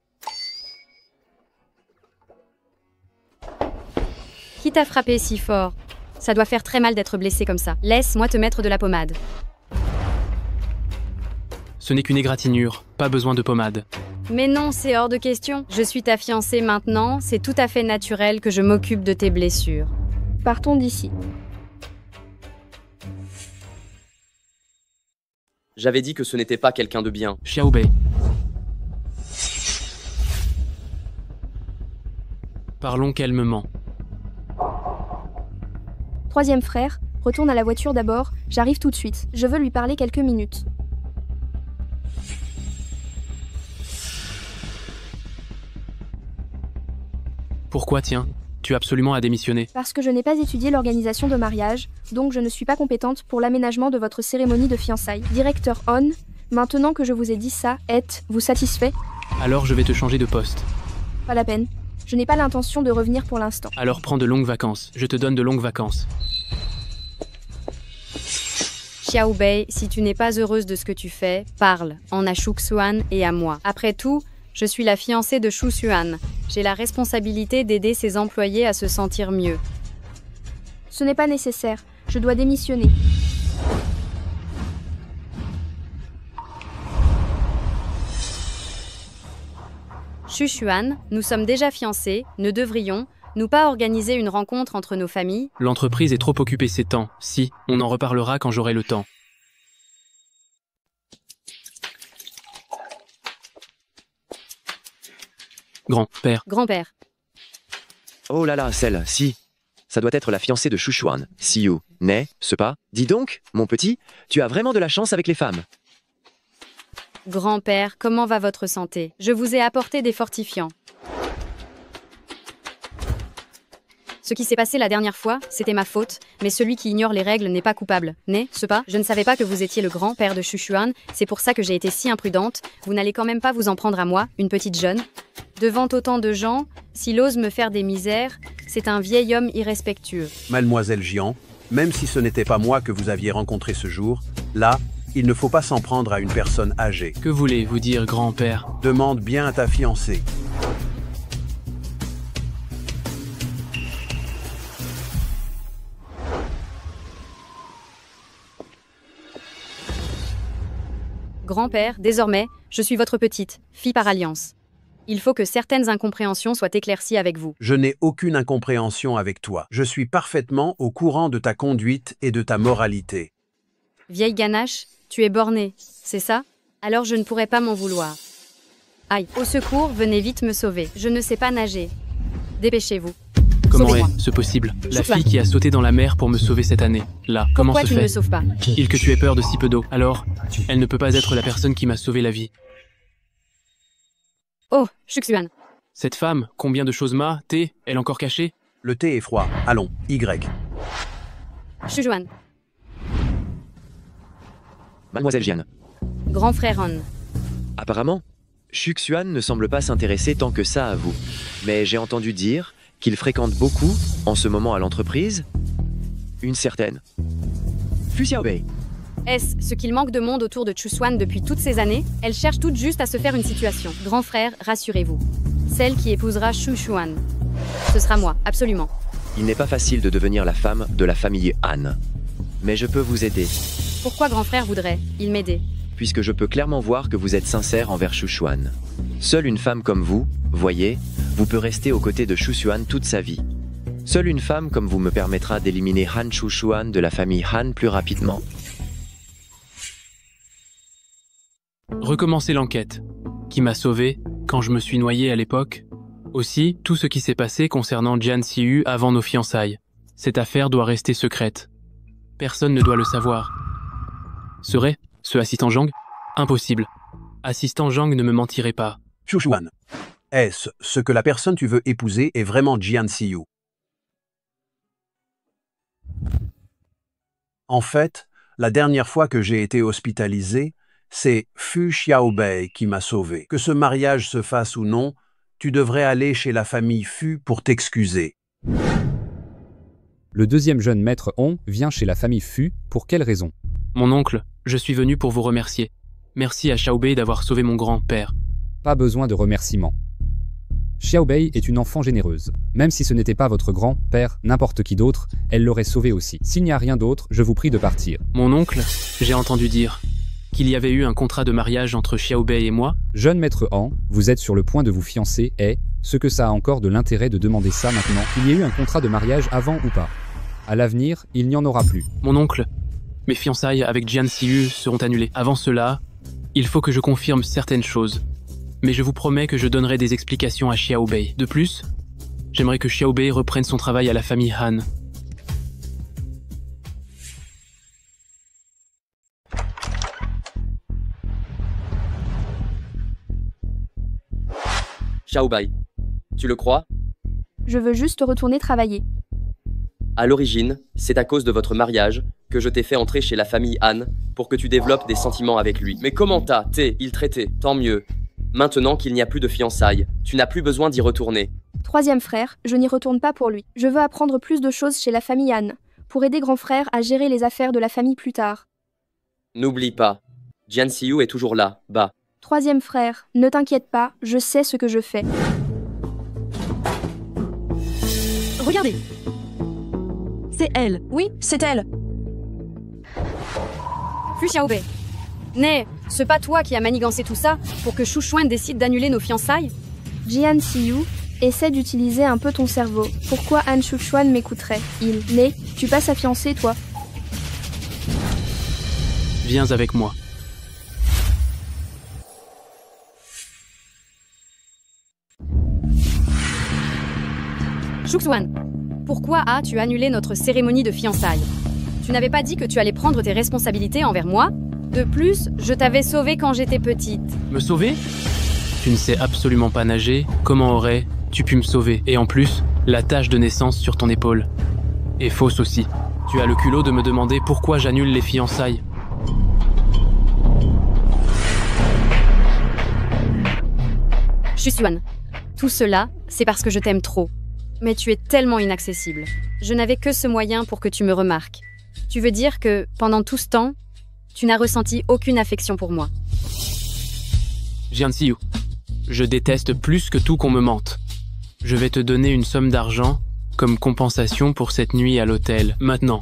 Qui t'a frappé si fort? Ça doit faire très mal d'être blessé comme ça. Laisse-moi te mettre de la pommade. Ce n'est qu'une égratignure, pas besoin de pommade. Mais non, c'est hors de question. Je suis ta fiancée maintenant, c'est tout à fait naturel que je m'occupe de tes blessures. Partons d'ici. J'avais dit que ce n'était pas quelqu'un de bien. Xiao Bei. Parlons calmement. Troisième frère, retourne à la voiture d'abord, j'arrive tout de suite. Je veux lui parler quelques minutes. Pourquoi tiens? tu as absolument à démissionner. Parce que je n'ai pas étudié l'organisation de mariage, donc je ne suis pas compétente pour l'aménagement de votre cérémonie de fiançailles. Directeur On, maintenant que je vous ai dit ça, êtes-vous satisfait? Alors je vais te changer de poste. Pas la peine. Je n'ai pas l'intention de revenir pour l'instant. Alors prends de longues vacances. Je te donne de longues vacances. Xiao Bei, si tu n'es pas heureuse de ce que tu fais, parle, en à Shu Xuan et à moi. Après tout, je suis la fiancée de Shu Xuan. J'ai la responsabilité d'aider ses employés à se sentir mieux. Ce n'est pas nécessaire. Je dois démissionner. Shu Xuan, nous sommes déjà fiancés, ne devrions-nous pas organiser une rencontre entre nos familles? L'entreprise est trop occupée ces temps. Si, on en reparlera quand j'aurai le temps. Grand-père. Grand-père. Oh là là, celle, si. Ça doit être la fiancée de Shu Xuan. Siyu, n'est-ce pas? Dis donc, mon petit, tu as vraiment de la chance avec les femmes. Grand-père, comment va votre santé? Je vous ai apporté des fortifiants. Ce qui s'est passé la dernière fois, c'était ma faute, mais celui qui ignore les règles n'est pas coupable, n'est-ce pas? Je ne savais pas que vous étiez le grand-père de Shu Xuan, c'est pour ça que j'ai été si imprudente. Vous n'allez quand même pas vous en prendre à moi, une petite jeune? Devant autant de gens, s'il ose me faire des misères, c'est un vieil homme irrespectueux. Mademoiselle Jian, même si ce n'était pas moi que vous aviez rencontré ce jour, là, il ne faut pas s'en prendre à une personne âgée. Que voulez-vous dire, grand-père? Demande bien à ta fiancée. Grand-père, désormais, je suis votre petite fille par alliance. Il faut que certaines incompréhensions soient éclaircies avec vous. Je n'ai aucune incompréhension avec toi. Je suis parfaitement au courant de ta conduite et de ta moralité. Vieille ganache, tu es bornée, c'est ça? Alors je ne pourrais pas m'en vouloir. Aïe, au secours, venez vite me sauver. Je ne sais pas nager. Dépêchez-vous. Comment est-ce possible? La fille qui a sauté dans la mer pour me sauver cette année. Là, comment se fait? Pourquoi tu ne me sauves pas? Il que tu aies peur de si peu d'eau. Alors, elle ne peut pas être la personne qui m'a sauvé la vie. Oh, Shu Xuan. Cette femme, combien de choses m'a, thé, elle encore cachée? Le thé est froid. Allons, Y. Shu Xuan. Mademoiselle Jian. Grand frère On. Apparemment, Shu Xuan ne semble pas s'intéresser tant que ça à vous. Mais j'ai entendu dire qu'il fréquente beaucoup, en ce moment à l'entreprise, une certaine Fu Xiaobei. Est-ce ce qu'il manque de monde autour de Shu Xuan depuis toutes ces années? Elle cherche toute juste à se faire une situation. Grand frère, rassurez-vous. Celle qui épousera Shu Xuan. Ce sera moi, absolument. Il n'est pas facile de devenir la femme de la famille Han. Mais je peux vous aider. Pourquoi grand frère voudrait-il m'aider? Puisque je peux clairement voir que vous êtes sincère envers Shu Xuan. Seule une femme comme vous, voyez, vous peut rester aux côtés de Shu Xuan toute sa vie. Seule une femme comme vous me permettra d'éliminer Han Shu Xuan de la famille Han plus rapidement. Recommencer l'enquête. Qui m'a sauvé quand je me suis noyé à l'époque? Aussi, tout ce qui s'est passé concernant Jian Siyu avant nos fiançailles. Cette affaire doit rester secrète. Personne ne doit le savoir. Serait ce assistant Zhang? Impossible. Assistant Zhang ne me mentirait pas. Shu Xuan. Est-ce ce que la personne tu veux épouser est vraiment Jian Siyu? En fait, la dernière fois que j'ai été hospitalisé, c'est Fu Xiaobei qui m'a sauvé. Que ce mariage se fasse ou non, tu devrais aller chez la famille Fu pour t'excuser. Le deuxième jeune maître On vient chez la famille Fu, pour quelle raison? Mon oncle, je suis venu pour vous remercier. Merci à Xiaobei d'avoir sauvé mon grand-père. Pas besoin de remerciements. Xiaobei est une enfant généreuse. Même si ce n'était pas votre grand-père, n'importe qui d'autre, elle l'aurait sauvé aussi. S'il n'y a rien d'autre, je vous prie de partir. Mon oncle, j'ai entendu dire qu'il y avait eu un contrat de mariage entre Xiaobei et moi. Jeune maître Han, vous êtes sur le point de vous fiancer et, ce que ça a encore de l'intérêt de demander ça maintenant, il y a eu un contrat de mariage avant ou pas. À l'avenir, il n'y en aura plus. Mon oncle, mes fiançailles avec Jian Siyu seront annulées. Avant cela, il faut que je confirme certaines choses. Mais je vous promets que je donnerai des explications à Xiaobei. De plus, j'aimerais que Xiaobei reprenne son travail à la famille Han. Xiaobei, tu le crois? Je veux juste retourner travailler. À l'origine, c'est à cause de votre mariage que je t'ai fait entrer chez la famille Han pour que tu développes des sentiments avec lui. Mais comment il traitait, tant mieux. Maintenant qu'il n'y a plus de fiançailles, tu n'as plus besoin d'y retourner. Troisième frère, je n'y retourne pas pour lui. Je veux apprendre plus de choses chez la famille Han, pour aider grand frère à gérer les affaires de la famille plus tard. N'oublie pas, Jian Siyu est toujours là, bas. Troisième frère, ne t'inquiète pas, je sais ce que je fais. Regardez. C'est elle. Oui, c'est elle. Fu Xiaobei. Né, c'est pas toi qui as manigancé tout ça pour que Shu Xuan décide d'annuler nos fiançailles? Jian Siyu, essaie d'utiliser un peu ton cerveau. Pourquoi Han Shu Xuan m'écouterait? Né, tu passes à fiancé, toi. Viens avec moi. Shu Xuan, pourquoi as-tu annulé notre cérémonie de fiançailles? Tu n'avais pas dit que tu allais prendre tes responsabilités envers moi? De plus, je t'avais sauvée quand j'étais petite. Me sauver? Tu ne sais absolument pas nager, comment aurais-tu pu me sauver? Et en plus, la tache de naissance sur ton épaule est fausse aussi. Tu as le culot de me demander pourquoi j'annule les fiançailles. Shu Xuan, tout cela, c'est parce que je t'aime trop. Mais tu es tellement inaccessible. Je n'avais que ce moyen pour que tu me remarques. Tu veux dire que, pendant tout ce temps, tu n'as ressenti aucune affection pour moi. Jian Siyu, je déteste plus que tout qu'on me mente. Je vais te donner une somme d'argent comme compensation pour cette nuit à l'hôtel, maintenant.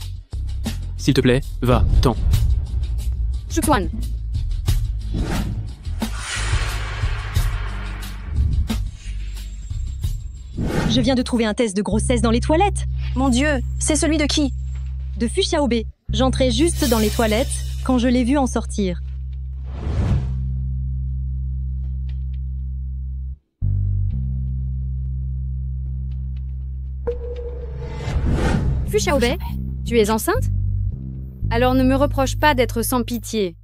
S'il te plaît, va-t'en. Shu Xuan. Je viens de trouver un test de grossesse dans les toilettes. Mon Dieu, c'est celui de qui? De Fu Xiaobei. J'entrais juste dans les toilettes quand je l'ai vu en sortir. Fu Xiaobei, tu es enceinte? Alors ne me reproche pas d'être sans pitié.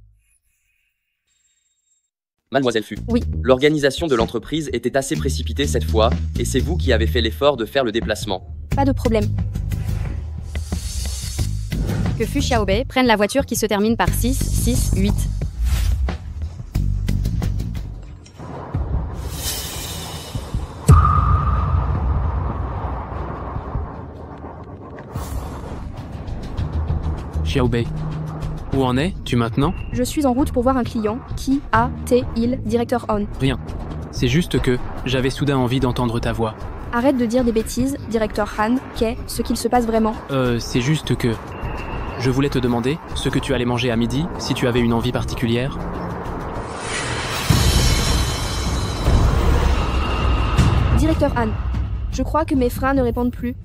Mademoiselle Fu. Oui. L'organisation de l'entreprise était assez précipitée cette fois, et c'est vous qui avez fait l'effort de faire le déplacement. Pas de problème. Que Fu Xiaobei prenne la voiture qui se termine par 668. Xiaobei, où en es-tu maintenant? Je suis en route pour voir un client. Qui a-t-il, directeur On? Rien. C'est juste que j'avais soudain envie d'entendre ta voix. Arrête de dire des bêtises, directeur Han. Qu'est ce qu'il se passe vraiment? C'est juste que... Je voulais te demander ce que tu allais manger à midi, si tu avais une envie particulière. Directeur Han, je crois que mes freins ne répondent plus.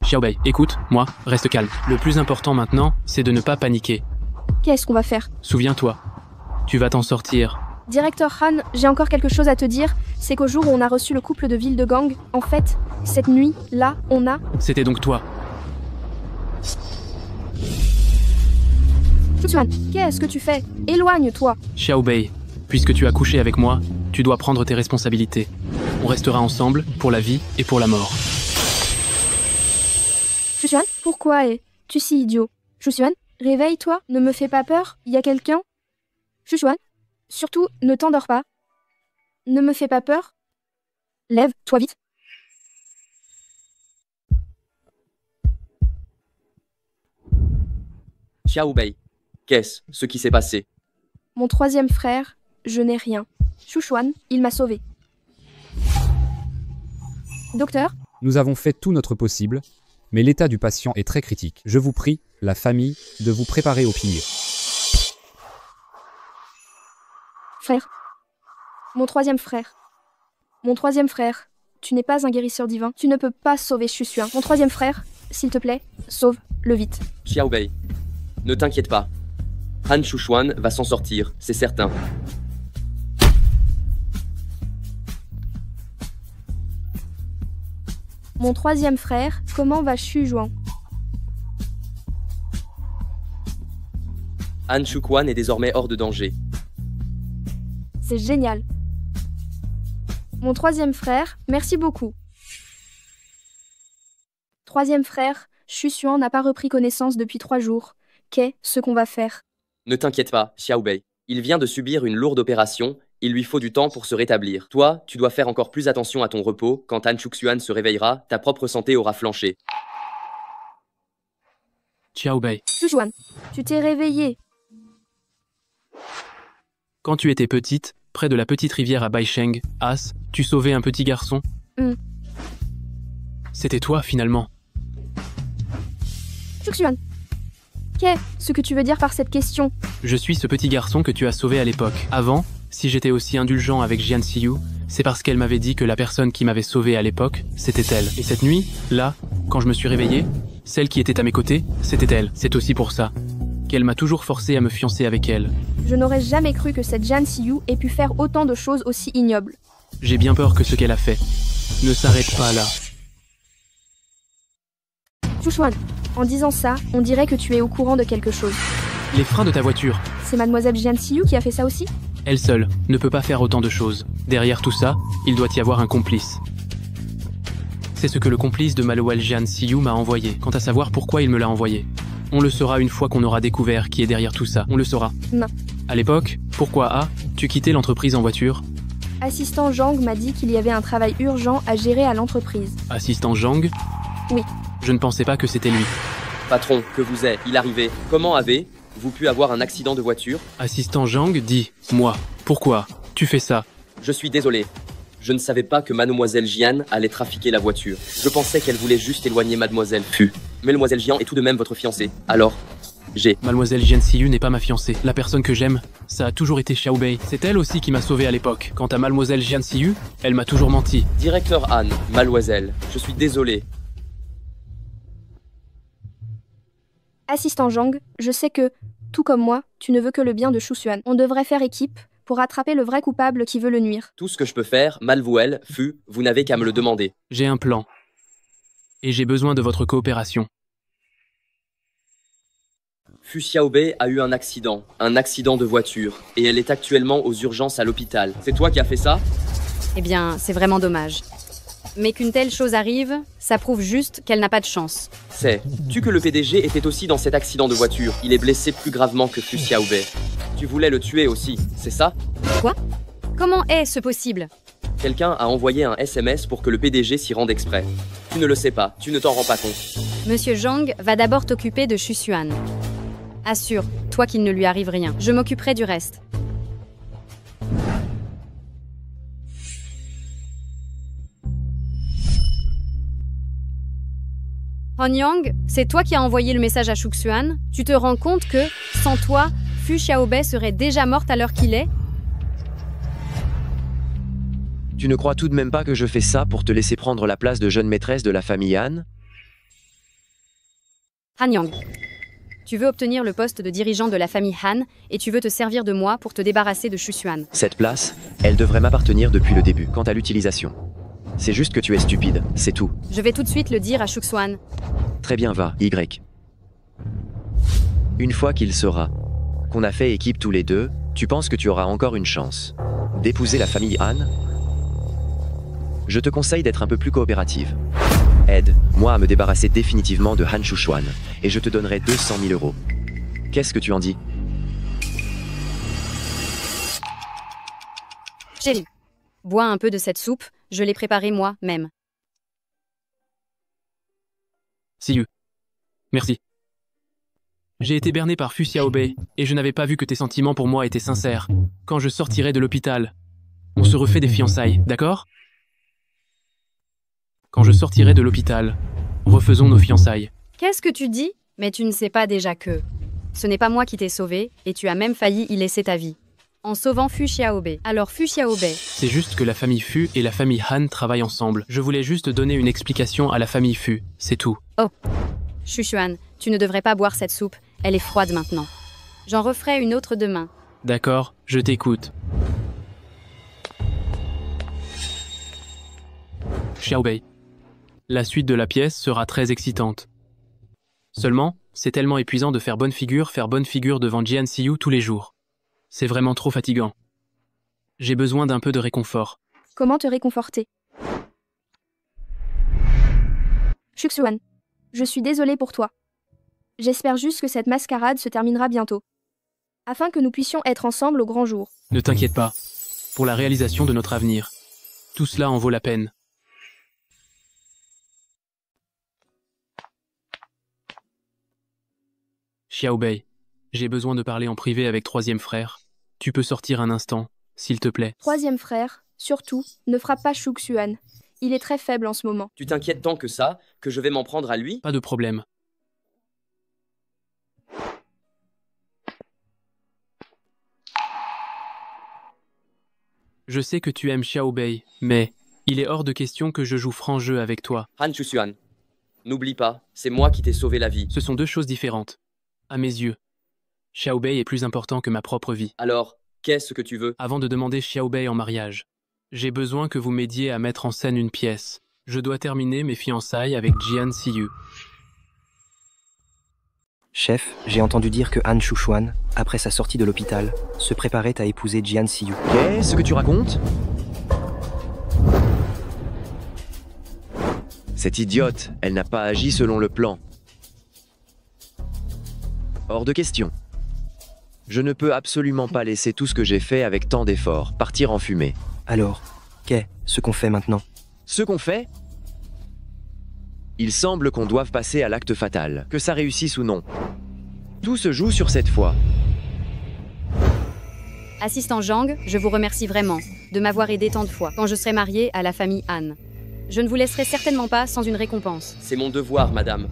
Xiaobei, écoute, moi, reste calme. Le plus important maintenant, c'est de ne pas paniquer. Qu'est-ce qu'on va faire? Souviens-toi, tu vas t'en sortir. Directeur Han, j'ai encore quelque chose à te dire. C'est qu'au jour où on a reçu le couple de ville de gang, en fait, cette nuit, là, on a... C'était donc toi. Xuan, qu'est-ce que tu fais? Éloigne-toi. Xiaobei, puisque tu as couché avec moi, tu dois prendre tes responsabilités. On restera ensemble pour la vie et pour la mort. Xuan, pourquoi es-tu si idiot? Xuan, réveille-toi, ne me fais pas peur, y a quelqu'un? Xuan, surtout, ne t'endors pas. Ne me fais pas peur. Lève-toi vite. Xiaobei, qu'est-ce qui s'est passé? Mon troisième frère, je n'ai rien. Xuan, il m'a sauvé. Docteur? Nous avons fait tout notre possible, mais l'état du patient est très critique. Je vous prie, la famille, de vous préparer au pire. Frère. Mon troisième frère. Mon troisième frère. Tu n'es pas un guérisseur divin. Tu ne peux pas sauver Xuan. Mon troisième frère, s'il te plaît, sauve-le vite. Xiaobei, ne t'inquiète pas. Han Shu Xuan va s'en sortir, c'est certain. Mon troisième frère, comment va Xuan? Han Shu Xuan est désormais hors de danger. C'est génial. Mon troisième frère, merci beaucoup. Troisième frère, Xu Xuan n'a pas repris connaissance depuis 3 jours. Qu'est-ce qu'on va faire? Ne t'inquiète pas, Xiaobei. Il vient de subir une lourde opération, il lui faut du temps pour se rétablir. Toi, tu dois faire encore plus attention à ton repos. Quand Han Xuan se réveillera, ta propre santé aura flanché. Xiaobei. Xu Xuan, tu t'es réveillé. Quand tu étais petite, près de la petite rivière à Baisheng, As, tu sauvais un petit garçon. C'était toi, finalement. Xu Xuan, qu'est-ce que tu veux dire par cette question? Je suis ce petit garçon que tu as sauvé à l'époque. Avant, si j'étais aussi indulgent avec Jian Siyu, c'est parce qu'elle m'avait dit que la personne qui m'avait sauvé à l'époque, c'était elle. Et cette nuit, là, quand je me suis réveillé, celle qui était à mes côtés, c'était elle. C'est aussi pour ça qu'elle m'a toujours forcé à me fiancer avec elle. Je n'aurais jamais cru que cette Jian Siyu ait pu faire autant de choses aussi ignobles. J'ai bien peur que ce qu'elle a fait ne s'arrête pas là. Xu Xuan, en disant ça, on dirait que tu es au courant de quelque chose. Les freins de ta voiture. C'est mademoiselle Jian Siyu qui a fait ça aussi? Elle seule ne peut pas faire autant de choses. Derrière tout ça, il doit y avoir un complice. C'est ce que le complice de Maluel Jian Siyu m'a envoyé. Quant à savoir pourquoi il me l'a envoyé, on le saura une fois qu'on aura découvert qui est derrière tout ça. On le saura. Non. À l'époque, pourquoi tu quittais l'entreprise en voiture? Assistant Zhang m'a dit qu'il y avait un travail urgent à gérer à l'entreprise. Assistant Zhang? Oui. Je ne pensais pas que c'était lui. Patron, que vous êtes, il arrivait. Comment avez-vous pu avoir un accident de voiture? Assistant Zhang dit, moi, pourquoi tu fais ça? Je suis désolé. Je ne savais pas que mademoiselle Jian allait trafiquer la voiture. Je pensais qu'elle voulait juste éloigner mademoiselle Fu. Mais mademoiselle Jian est tout de même votre fiancée. Alors, Mademoiselle Jian Siyu n'est pas ma fiancée. La personne que j'aime, ça a toujours été Xiaobei. C'est elle aussi qui m'a sauvé à l'époque. Quant à mademoiselle Jian Siyu, elle m'a toujours menti. Directeur Han, mademoiselle, je suis désolé. Assistant Zhang, je sais que, tout comme moi, tu ne veux que le bien de Xu Xuan. On devrait faire équipe pour attraper le vrai coupable qui veut le nuire. Tout ce que je peux faire, mademoiselle Fu, vous n'avez qu'à me le demander. J'ai un plan. Et j'ai besoin de votre coopération. Fu Xiaobei a eu un accident de voiture, et elle est actuellement aux urgences à l'hôpital. C'est toi qui as fait ça? Eh bien, c'est vraiment dommage. Mais qu'une telle chose arrive, ça prouve juste qu'elle n'a pas de chance. Sais-tu que le PDG était aussi dans cet accident de voiture? Il est blessé plus gravement que Fu Xiaobei. Tu voulais le tuer aussi, c'est ça? Quoi? Comment est-ce possible? Quelqu'un a envoyé un SMS pour que le PDG s'y rende exprès. Tu ne le sais pas, tu ne t'en rends pas compte. Monsieur Zhang va d'abord t'occuper de Xu Xuan. Assure-toi qu'il ne lui arrive rien. Je m'occuperai du reste. Han Yang, c'est toi qui as envoyé le message à Xu Xuan. Tu te rends compte que, sans toi, Fu Xiaobei serait déjà morte à l'heure qu'il est? Tu ne crois tout de même pas que je fais ça pour te laisser prendre la place de jeune maîtresse de la famille Han? Han Yang, tu veux obtenir le poste de dirigeant de la famille Han et tu veux te servir de moi pour te débarrasser de Xu Xuan. Cette place, elle devrait m'appartenir depuis le début. Quant à l'utilisation, c'est juste que tu es stupide, c'est tout. Je vais tout de suite le dire à Xu Xuan. Très bien, va, Y. Une fois qu'il saura qu'on a fait équipe tous les deux, tu penses que tu auras encore une chance d'épouser la famille Han? Je te conseille d'être un peu plus coopérative. Aide-moi à me débarrasser définitivement de Han Xuan, et je te donnerai 200 000 €. Qu'est-ce que tu en dis? Chérie, bois un peu de cette soupe, je l'ai préparée moi-même. Siyu. Merci. J'ai été berné par Fu Xiaobei, et je n'avais pas vu que tes sentiments pour moi étaient sincères. Quand je sortirai de l'hôpital, on se refait des fiançailles, d'accord? Quand je sortirai de l'hôpital, refaisons nos fiançailles. Qu'est-ce que tu dis? Mais tu ne sais pas déjà que... Ce n'est pas moi qui t'ai sauvé, et tu as même failli y laisser ta vie. En sauvant Fu Xiaobei. Alors Fu Xiaobei... C'est juste que la famille Fu et la famille Han travaillent ensemble. Je voulais juste donner une explication à la famille Fu, c'est tout. Oh, Xu Xuan, tu ne devrais pas boire cette soupe, elle est froide maintenant. J'en referai une autre demain. D'accord, je t'écoute. Xiaobei. La suite de la pièce sera très excitante. Seulement, c'est tellement épuisant de faire bonne figure devant Jian Siyu tous les jours. C'est vraiment trop fatigant. J'ai besoin d'un peu de réconfort. Comment te réconforter? Shuxuan, je suis désolée pour toi. J'espère juste que cette mascarade se terminera bientôt. Afin que nous puissions être ensemble au grand jour. Ne t'inquiète pas. Pour la réalisation de notre avenir. Tout cela en vaut la peine. Xiaobei, j'ai besoin de parler en privé avec troisième frère. Tu peux sortir un instant, s'il te plaît. Troisième frère, surtout, ne frappe pas Shuxuan. Il est très faible en ce moment. Tu t'inquiètes tant que ça, que je vais m'en prendre à lui? Pas de problème. Je sais que tu aimes Xiaobei, mais il est hors de question que je joue franc jeu avec toi. Han Shuxuan, n'oublie pas, c'est moi qui t'ai sauvé la vie. Ce sont deux choses différentes. À mes yeux, Xiaobei est plus important que ma propre vie. Alors, qu'est-ce que tu veux? Avant de demander Xiaobei en mariage, j'ai besoin que vous m'aidiez à mettre en scène une pièce. Je dois terminer mes fiançailles avec Jian Siyu. Chef, j'ai entendu dire que Han Shuxuan, après sa sortie de l'hôpital, se préparait à épouser Jian Siyu. Qu'est-ce que tu racontes? Cette idiote, elle n'a pas agi selon le plan. Hors de question. Je ne peux absolument pas laisser tout ce que j'ai fait avec tant d'efforts partir en fumée. Alors, qu'est-ce qu'on fait maintenant? Ce qu'on fait? Il semble qu'on doive passer à l'acte fatal, que ça réussisse ou non. Tout se joue sur cette fois. Assistant Zhang, je vous remercie vraiment de m'avoir aidé tant de fois quand je serai mariée à la famille Han. Je ne vous laisserai certainement pas sans une récompense. C'est mon devoir, madame.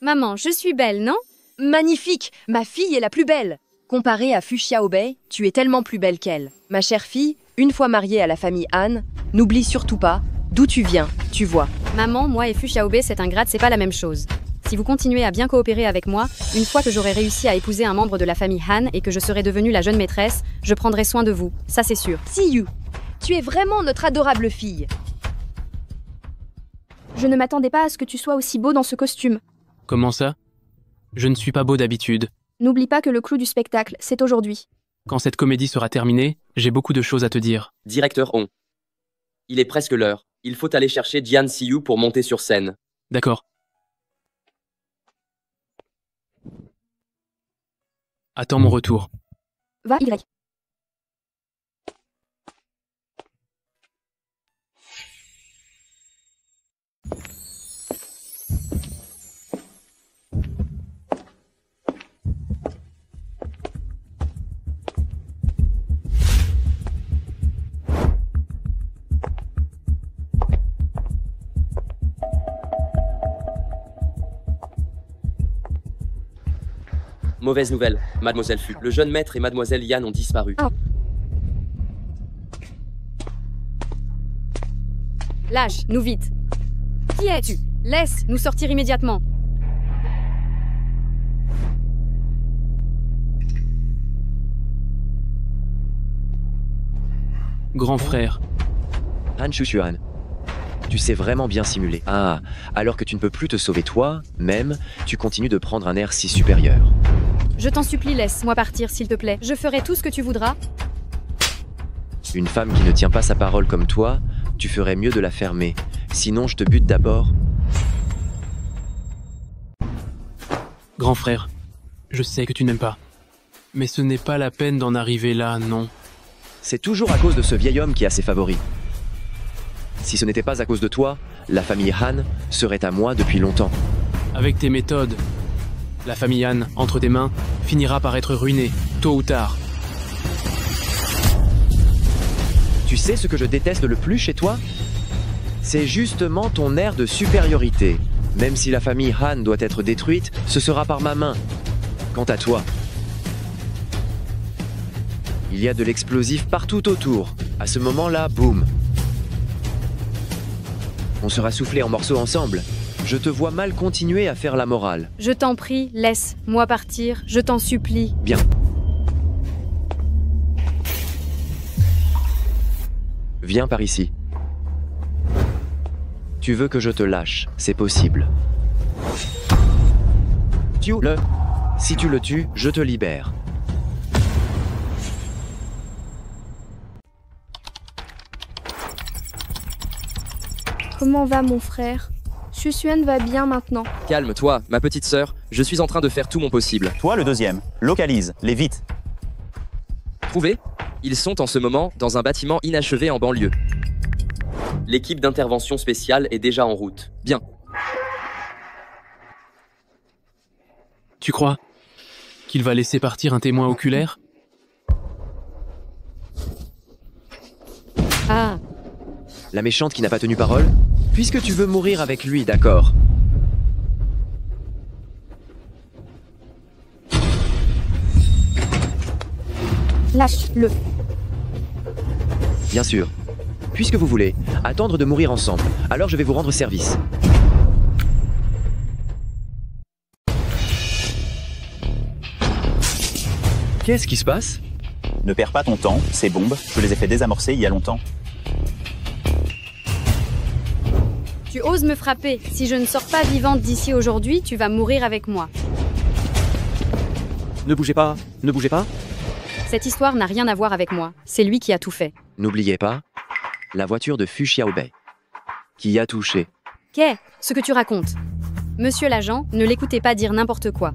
Maman, je suis belle, non? Magnifique! Ma fille est la plus belle! Comparée à Fu Xiaobei, tu es tellement plus belle qu'elle. Ma chère fille, une fois mariée à la famille Han, n'oublie surtout pas d'où tu viens, tu vois. Maman, moi et Fu Xiaobei, cette ingrate, c'est pas la même chose. Si vous continuez à bien coopérer avec moi, une fois que j'aurai réussi à épouser un membre de la famille Han et que je serai devenue la jeune maîtresse, je prendrai soin de vous, ça c'est sûr. Siyu, tu es vraiment notre adorable fille. Je ne m'attendais pas à ce que tu sois aussi beau dans ce costume. Comment ça? Je ne suis pas beau d'habitude. N'oublie pas que le clou du spectacle, c'est aujourd'hui. Quand cette comédie sera terminée, j'ai beaucoup de choses à te dire. Directeur On. Il est presque l'heure. Il faut aller chercher Jian Siyu pour monter sur scène. D'accord. Attends mon retour. Va, Y. Mauvaise nouvelle, mademoiselle Fu. Le jeune maître et mademoiselle Yan ont disparu. Oh. Lâche, nous vite. Qui es-tu? Laisse nous sortir immédiatement. Grand frère. Han Shuxuan, tu sais vraiment bien simuler. Ah, alors que tu ne peux plus te sauver toi, même, tu continues de prendre un air si supérieur. Je t'en supplie, laisse-moi partir, s'il te plaît. Je ferai tout ce que tu voudras. Une femme qui ne tient pas sa parole comme toi, tu ferais mieux de la fermer. Sinon, je te bute d'abord. Grand frère, je sais que tu n'aimes pas. Mais ce n'est pas la peine d'en arriver là, non. C'est toujours à cause de ce vieil homme qui a ses favoris. Si ce n'était pas à cause de toi, la famille Han serait à moi depuis longtemps. Avec tes méthodes, la famille Han, entre tes mains, finira par être ruinée, tôt ou tard. Tu sais ce que je déteste le plus chez toi? C'est justement ton air de supériorité. Même si la famille Han doit être détruite, ce sera par ma main. Quant à toi, il y a de l'explosif partout autour. À ce moment-là, boum. On sera soufflé en morceaux ensemble. Je te vois mal continuer à faire la morale. Je t'en prie, laisse-moi partir, je t'en supplie. Bien. Viens par ici. Tu veux que je te lâche, c'est possible. Si tu le tues, je te libère. Comment va mon frère? Shusuan va bien maintenant. Calme-toi, ma petite sœur, je suis en train de faire tout mon possible. Toi, le deuxième. Localise, les vite. Trouvés? Ils sont en ce moment dans un bâtiment inachevé en banlieue. L'équipe d'intervention spéciale est déjà en route. Bien. Tu crois qu'il va laisser partir un témoin oculaire? Ah, La méchante qui n'a pas tenu parole? Puisque tu veux mourir avec lui, d'accord. Lâche-le. Bien sûr. Puisque vous voulez attendre de mourir ensemble, alors je vais vous rendre service. Qu'est-ce qui se passe? Ne perds pas ton temps, ces bombes, je les ai fait désamorcer il y a longtemps. Tu oses me frapper. Si je ne sors pas vivante d'ici aujourd'hui, tu vas mourir avec moi. Ne bougez pas, ne bougez pas. Cette histoire n'a rien à voir avec moi. C'est lui qui a tout fait. N'oubliez pas, la voiture de Fu Xiaobei. Qui a touché. Qu'est ce que tu racontes? Monsieur l'agent, ne l'écoutez pas dire n'importe quoi.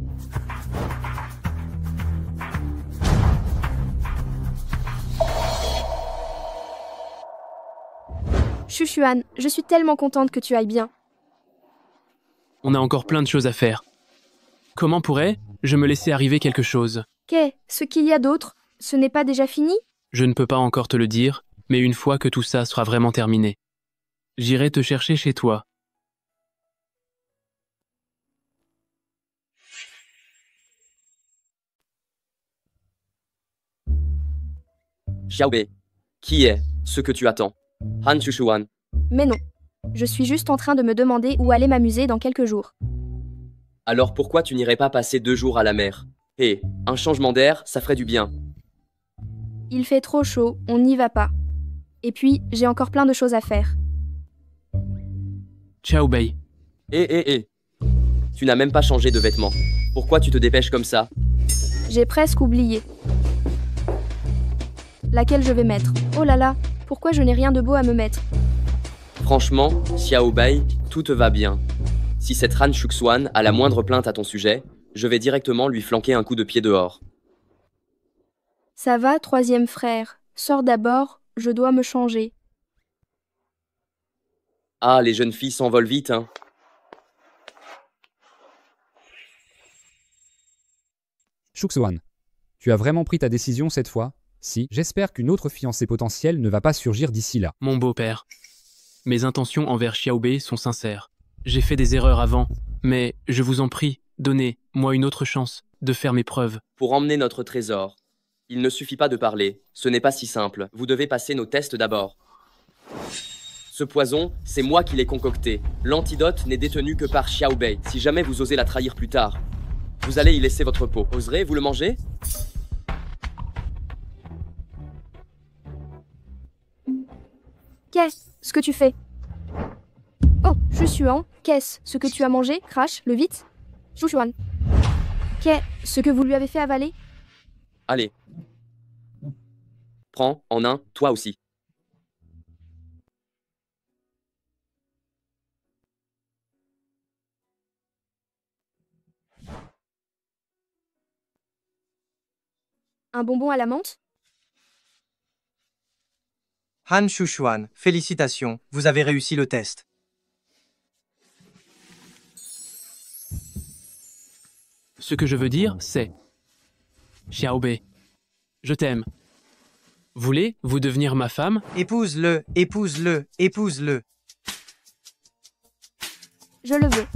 Shusuan, je suis tellement contente que tu ailles bien. On a encore plein de choses à faire. Comment pourrais-je me laisser arriver quelque chose? Ce qu'il y a d'autre, ce n'est pas déjà fini? Je ne peux pas encore te le dire, mais une fois que tout ça sera vraiment terminé, j'irai te chercher chez toi. Xiaobei, qui est ce que tu attends? Han Shusuan. Mais non. Je suis juste en train de me demander où aller m'amuser dans quelques jours. Alors pourquoi tu n'irais pas passer 2 jours à la mer? Un changement d'air, ça ferait du bien. Il fait trop chaud, on n'y va pas. Et puis, j'ai encore plein de choses à faire. Xiaobei. Tu n'as même pas changé de vêtements. Pourquoi tu te dépêches comme ça? J'ai presque oublié. Laquelle je vais mettre? Oh là là, pourquoi je n'ai rien de beau à me mettre? Franchement, Xiaobei, tout te va bien. Si cette Han Shuxuan a la moindre plainte à ton sujet, je vais directement lui flanquer un coup de pied dehors. Ça va, troisième frère. Sors d'abord, je dois me changer. Ah, les jeunes filles s'envolent vite, hein. Shuxuan, tu as vraiment pris ta décision cette fois? Si, j'espère qu'une autre fiancée potentielle ne va pas surgir d'ici là. Mon beau-père, mes intentions envers Xiaobei sont sincères. J'ai fait des erreurs avant, mais je vous en prie, donnez-moi une autre chance de faire mes preuves. Pour emmener notre trésor, il ne suffit pas de parler. Ce n'est pas si simple. Vous devez passer nos tests d'abord. Ce poison, c'est moi qui l'ai concocté. L'antidote n'est détenu que par Xiaobei. Si jamais vous osez la trahir plus tard, vous allez y laisser votre peau. Oserez-vous le manger? Qu'est-ce que tu fais? Oh, Shusuan, qu'est-ce ce que tu as mangé? Crash, le vite. Shusuan. Qu'est-ce que vous lui avez fait avaler? Allez. Prends en un, toi aussi. Un bonbon à la menthe? Han Shusuan, félicitations, vous avez réussi le test. Ce que je veux dire, c'est... Xiaobei, je t'aime. Voulez-vous devenir ma femme? Épouse-le, épouse-le, épouse-le. Je le veux.